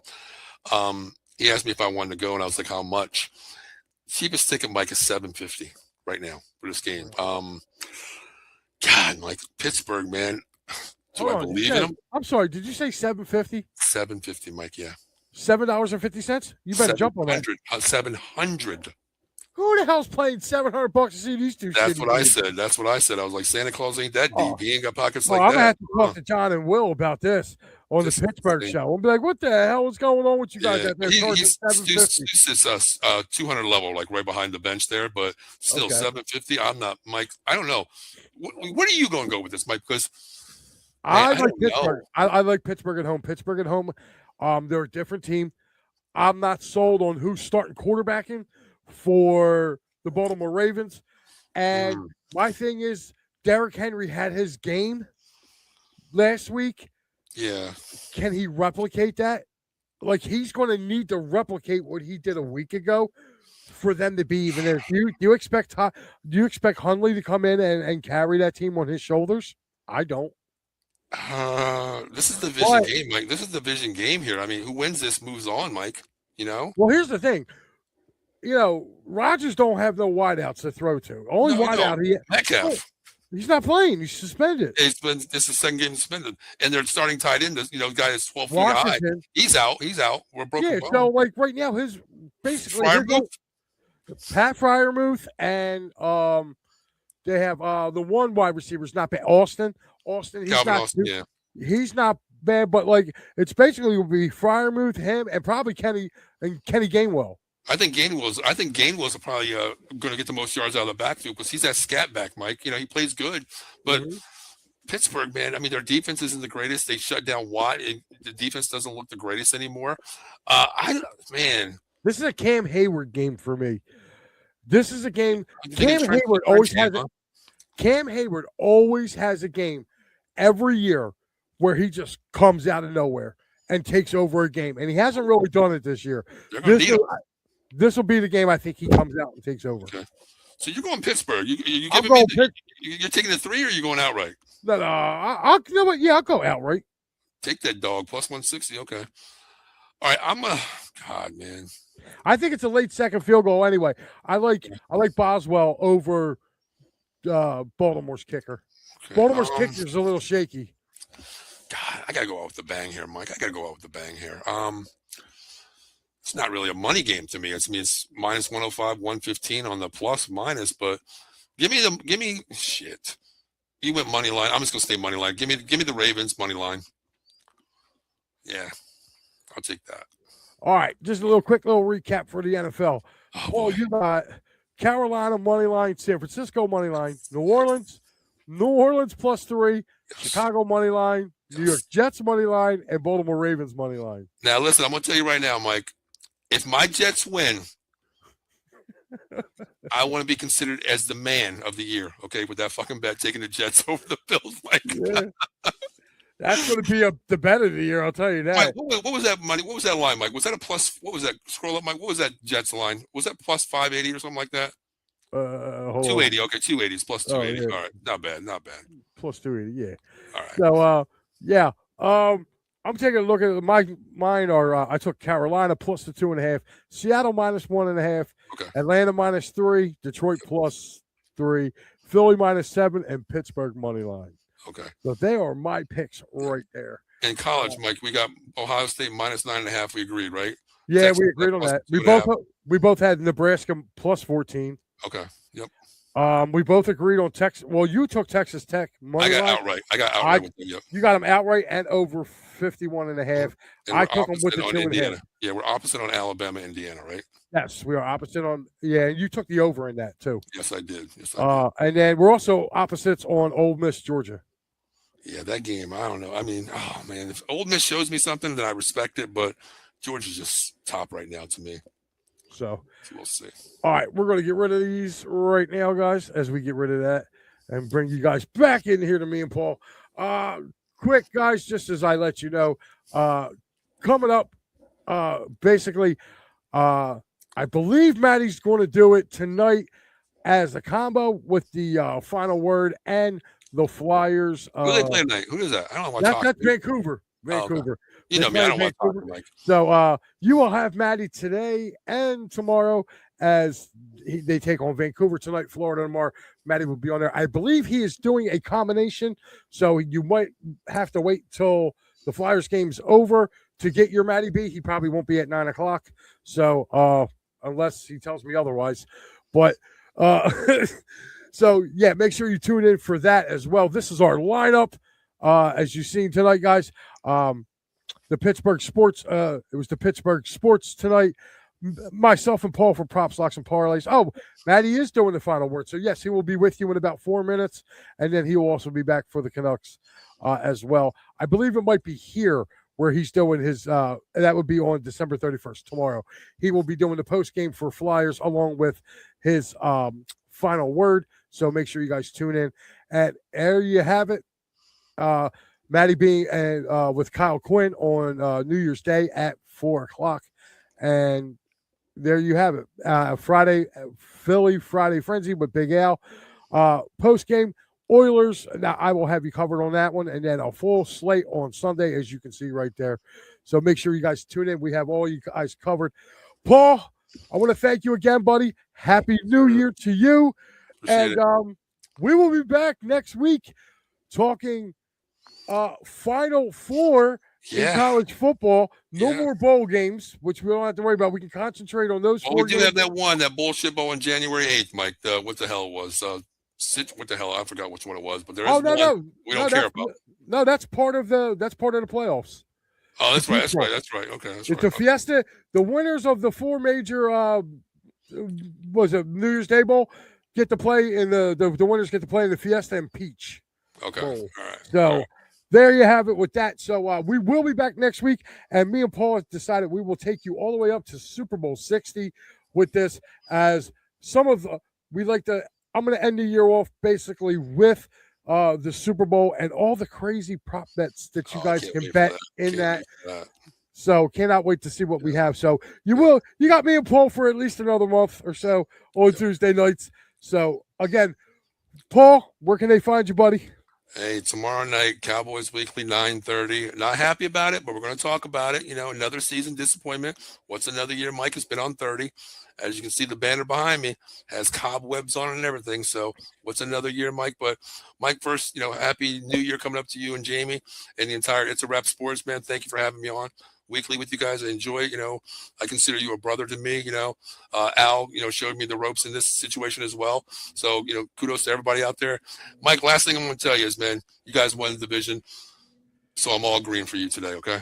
He asked me if I wanted to go, and I was like, "How much?" Cheapest ticket, Mike, is $750 right now for this game. God, like Pittsburgh, man. Do I believe in them? I'm sorry. Did you say $750? $750, Mike. Yeah. $7.50? You better jump on that. $700. Who the hell's playing $700 to see these two? That's what I said. That's what I said. I was like, Santa Claus ain't that deep. He ain't got pockets like I'm that. gonna have to talk to John and Will about this on the Pittsburgh show. I'll be like, "What the hell is going on with you guys out there?" He sits us 200 level, like right behind the bench there, but still $750. I'm not, Mike. I don't know. Where are you going to go with this, Mike? Because I like Pittsburgh. I like Pittsburgh at home. Pittsburgh at home. They're a different team. I'm not sold on who's starting quarterbacking for the Baltimore Ravens. And my thing is, Derrick Henry had his game last week. Yeah. Can he replicate that? Like, he's going to need to replicate what he did a week ago for them to be even there. Do you expect Hundley to come in and carry that team on his shoulders? I don't. This is the division game, Mike. This is the division game here. I mean, who wins this moves on, Mike. You know? Well, here's the thing. You know, Rodgers don't have no wideouts to throw to. Only wideout he Metcalf. He's not playing. He's suspended. This is the second game suspended, and they're starting tight end. Guy is 12 feet high. He's out. We're broken. Yeah. So like right now, his basically Pat Freiermuth, and they have the one wide receiver's not bad. Austin. He's not bad, but like it's basically will be Freiermuth, him, and probably Kenny Gainwell. I think Gainwell's probably going to get the most yards out of the backfield because he's that scat back, Mike. You know, he plays good, but Pittsburgh, man. I mean, their defense isn't the greatest. They shut down Watt, and the defense doesn't look the greatest anymore. This is a Cam Hayward game for me. This is a game. Cam Hayward always has a game every year where he just comes out of nowhere and takes over a game, and he hasn't really done it this year. This will be the game I think he comes out and takes over. Okay. So you're going Pittsburgh. You're taking the 3 or are you going outright? No, I'll go outright. Take that dog plus 160. Okay. All right. God, man. I think it's a late second field goal anyway. I like Boswell over Baltimore's kicker. Okay. Baltimore's kicker is a little shaky. God, I got to go out with the bang here, Mike. It's not really a money game to me. It's minus 105, 115 on the plus minus, but give me shit. You went money line. I'm just gonna stay money line. Give me the Ravens money line. Yeah, I'll take that. All right, just a quick little recap for the NFL. You got Carolina money line, San Francisco money line, New Orleans plus 3, Chicago money line, New York Jets money line, and Baltimore Ravens money line. Now listen, I'm gonna tell you right now, Mike. If my Jets win, I want to be considered as the man of the year, okay, with that fucking bet, taking the Jets over the Bills. Like, that's going to be the bet of the year, I'll tell you that. Mike, what was that money? What was that line, Mike? Was that a plus? What was that? Scroll up, Mike. What was that Jets line? Was that plus 580 or something like that? 280. Okay, 280 is plus 280. All right, not bad. Plus 280, yeah. All right. So, I'm taking a look at mine are I took Carolina plus the 2.5, Seattle minus 1.5, Atlanta minus 3, Detroit plus 3, Philly minus 7, and Pittsburgh money line. Okay. So they are my picks right there. In college, Mike, we got Ohio State minus 9.5. We agreed, right? Yeah, Texas, we agreed on that. We both had Nebraska plus 14. Okay. Yep. We both agreed on Texas. Well, you took Texas Tech money I got line. outright. I got outright with them. Yep. You got them outright and over 51.5. And I took them with the 2.5. Yeah, we're opposite on Alabama, Indiana, right? Yes, we are opposite on. Yeah, you took the over in that too. Yes, I did. Yes, I did. And then we're also opposites on Ole Miss, Georgia. Yeah, that game. I don't know. I mean, oh man, if Ole Miss shows me something, then I respect it. But Georgia's just top right now to me. So we'll see. All right, we're going to get rid of these right now, guys, as we get rid of that and bring you guys back in here to me and Paul. Quick, guys, just as I let you know, coming up, basically, I believe Maddie's going to do it tonight as a combo with the final word and the Flyers. Who do they play tonight? Who is that? I don't know. That's Vancouver. Vancouver. Oh, okay. You know me, I don't want to talk to Mike. So you will have Maddie today and tomorrow as they take on Vancouver tonight, Florida tomorrow. Maddie will be on there. I believe he is doing a combination, so you might have to wait till the Flyers game's over to get your Maddie B. He probably won't be at 9 o'clock, so unless he tells me otherwise. But so yeah, make sure you tune in for that as well. This is our lineup, as you've seen tonight, guys. The Pittsburgh Sports, it was the Pittsburgh Sports tonight. Myself and Paul from Props, Locks and Parlays. Oh, Maddie is doing the final word. So, yes, he will be with you in about 4 minutes, and then he will also be back for the Canucks as well. I believe it might be here where he's doing his that would be on December 31st, tomorrow. He will be doing the post-game for Flyers along with his final word. So, make sure you guys tune in. And there you have it. Maddie being with Kyle Quinn on New Year's Day at 4 o'clock. And there you have it. Friday, Philly Friday Frenzy with Big Al. Post game, Oilers. Now, I will have you covered on that one. And then a full slate on Sunday, as you can see right there. So make sure you guys tune in. We have all you guys covered. Paul, I want to thank you again, buddy. Happy New Year to you. Appreciate it. We will be back next week talking Final Four in college football. No more bowl games, which we don't have to worry about. We can concentrate on those. We did have that bullshit bowl on January 8th, Mike. What the hell it was? What the hell? I forgot which one it was, but there is one we don't care about. No, that's part of the playoffs. Oh, that's right. That's right. Okay, that's right. It's a Fiesta. The winners of the four major was a New Year's Day Bowl get to play in the winners get to play in the Fiesta and Peach. Okay. Bowl. All right. So all right. There you have it with that. So we will be back next week, and me and Paul have decided we will take you all the way up to Super Bowl 60 with this. As some of I'm going to end the year off basically with the Super Bowl and all the crazy prop bets that you guys can bet in that. So cannot wait to see what we have. So you got me and Paul for at least another month or so on Tuesday nights. So again, Paul, where can they find you, buddy? Hey, tomorrow night, Cowboys Weekly, 9:30. Not happy about it, but we're going to talk about it. You know, another season disappointment. What's another year? Mike has been on 30. As you can see, the banner behind me has cobwebs on it and everything. So what's another year, Mike? But Mike, first, happy New Year coming up to you and Jamie and the entire It's a Wrap Sports, man. Thank you for having me on weekly with you guys. I enjoy it. I consider you a brother to me. Al, showed me the ropes in this situation as well. So, kudos to everybody out there. Mike, last thing I'm going to tell you is, man, you guys won the division. So I'm all green for you today. Okay.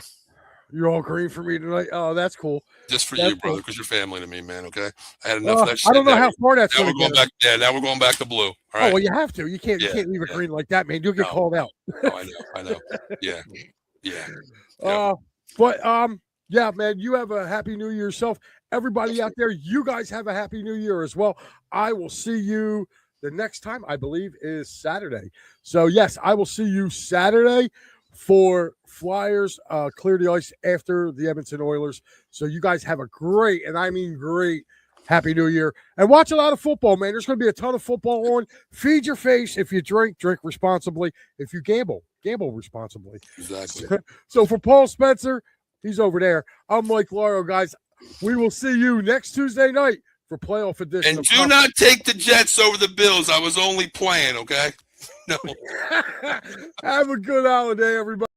You're all green for me tonight. Oh, that's cool. Just for you, brother, because you're family to me, man. Okay. I had enough of that shit. I don't know how far that's going to go back. Yeah. Now we're going back to blue. All right. Oh, well, you have to. You can't leave it green like that, man. You'll get called out. I know. Yeah. Yeah, man, you have a happy New Year yourself. Everybody out there, you guys have a happy New Year as well. I will see you the next time, I believe, is Saturday. So, yes, I will see you Saturday for Flyers Clear the Ice after the Edmonton Oilers. So, you guys have a great, and I mean great, happy New Year. And watch a lot of football, man. There's going to be a ton of football on. Feed your face. If you drink responsibly. If you gamble responsibly. Exactly. So, for Paul Spencer, he's over there. I'm Mike Lauro, guys. We will see you next Tuesday night for playoff edition. And do not take the Jets over the Bills. I was only playing, okay? No. Have a good holiday, everybody.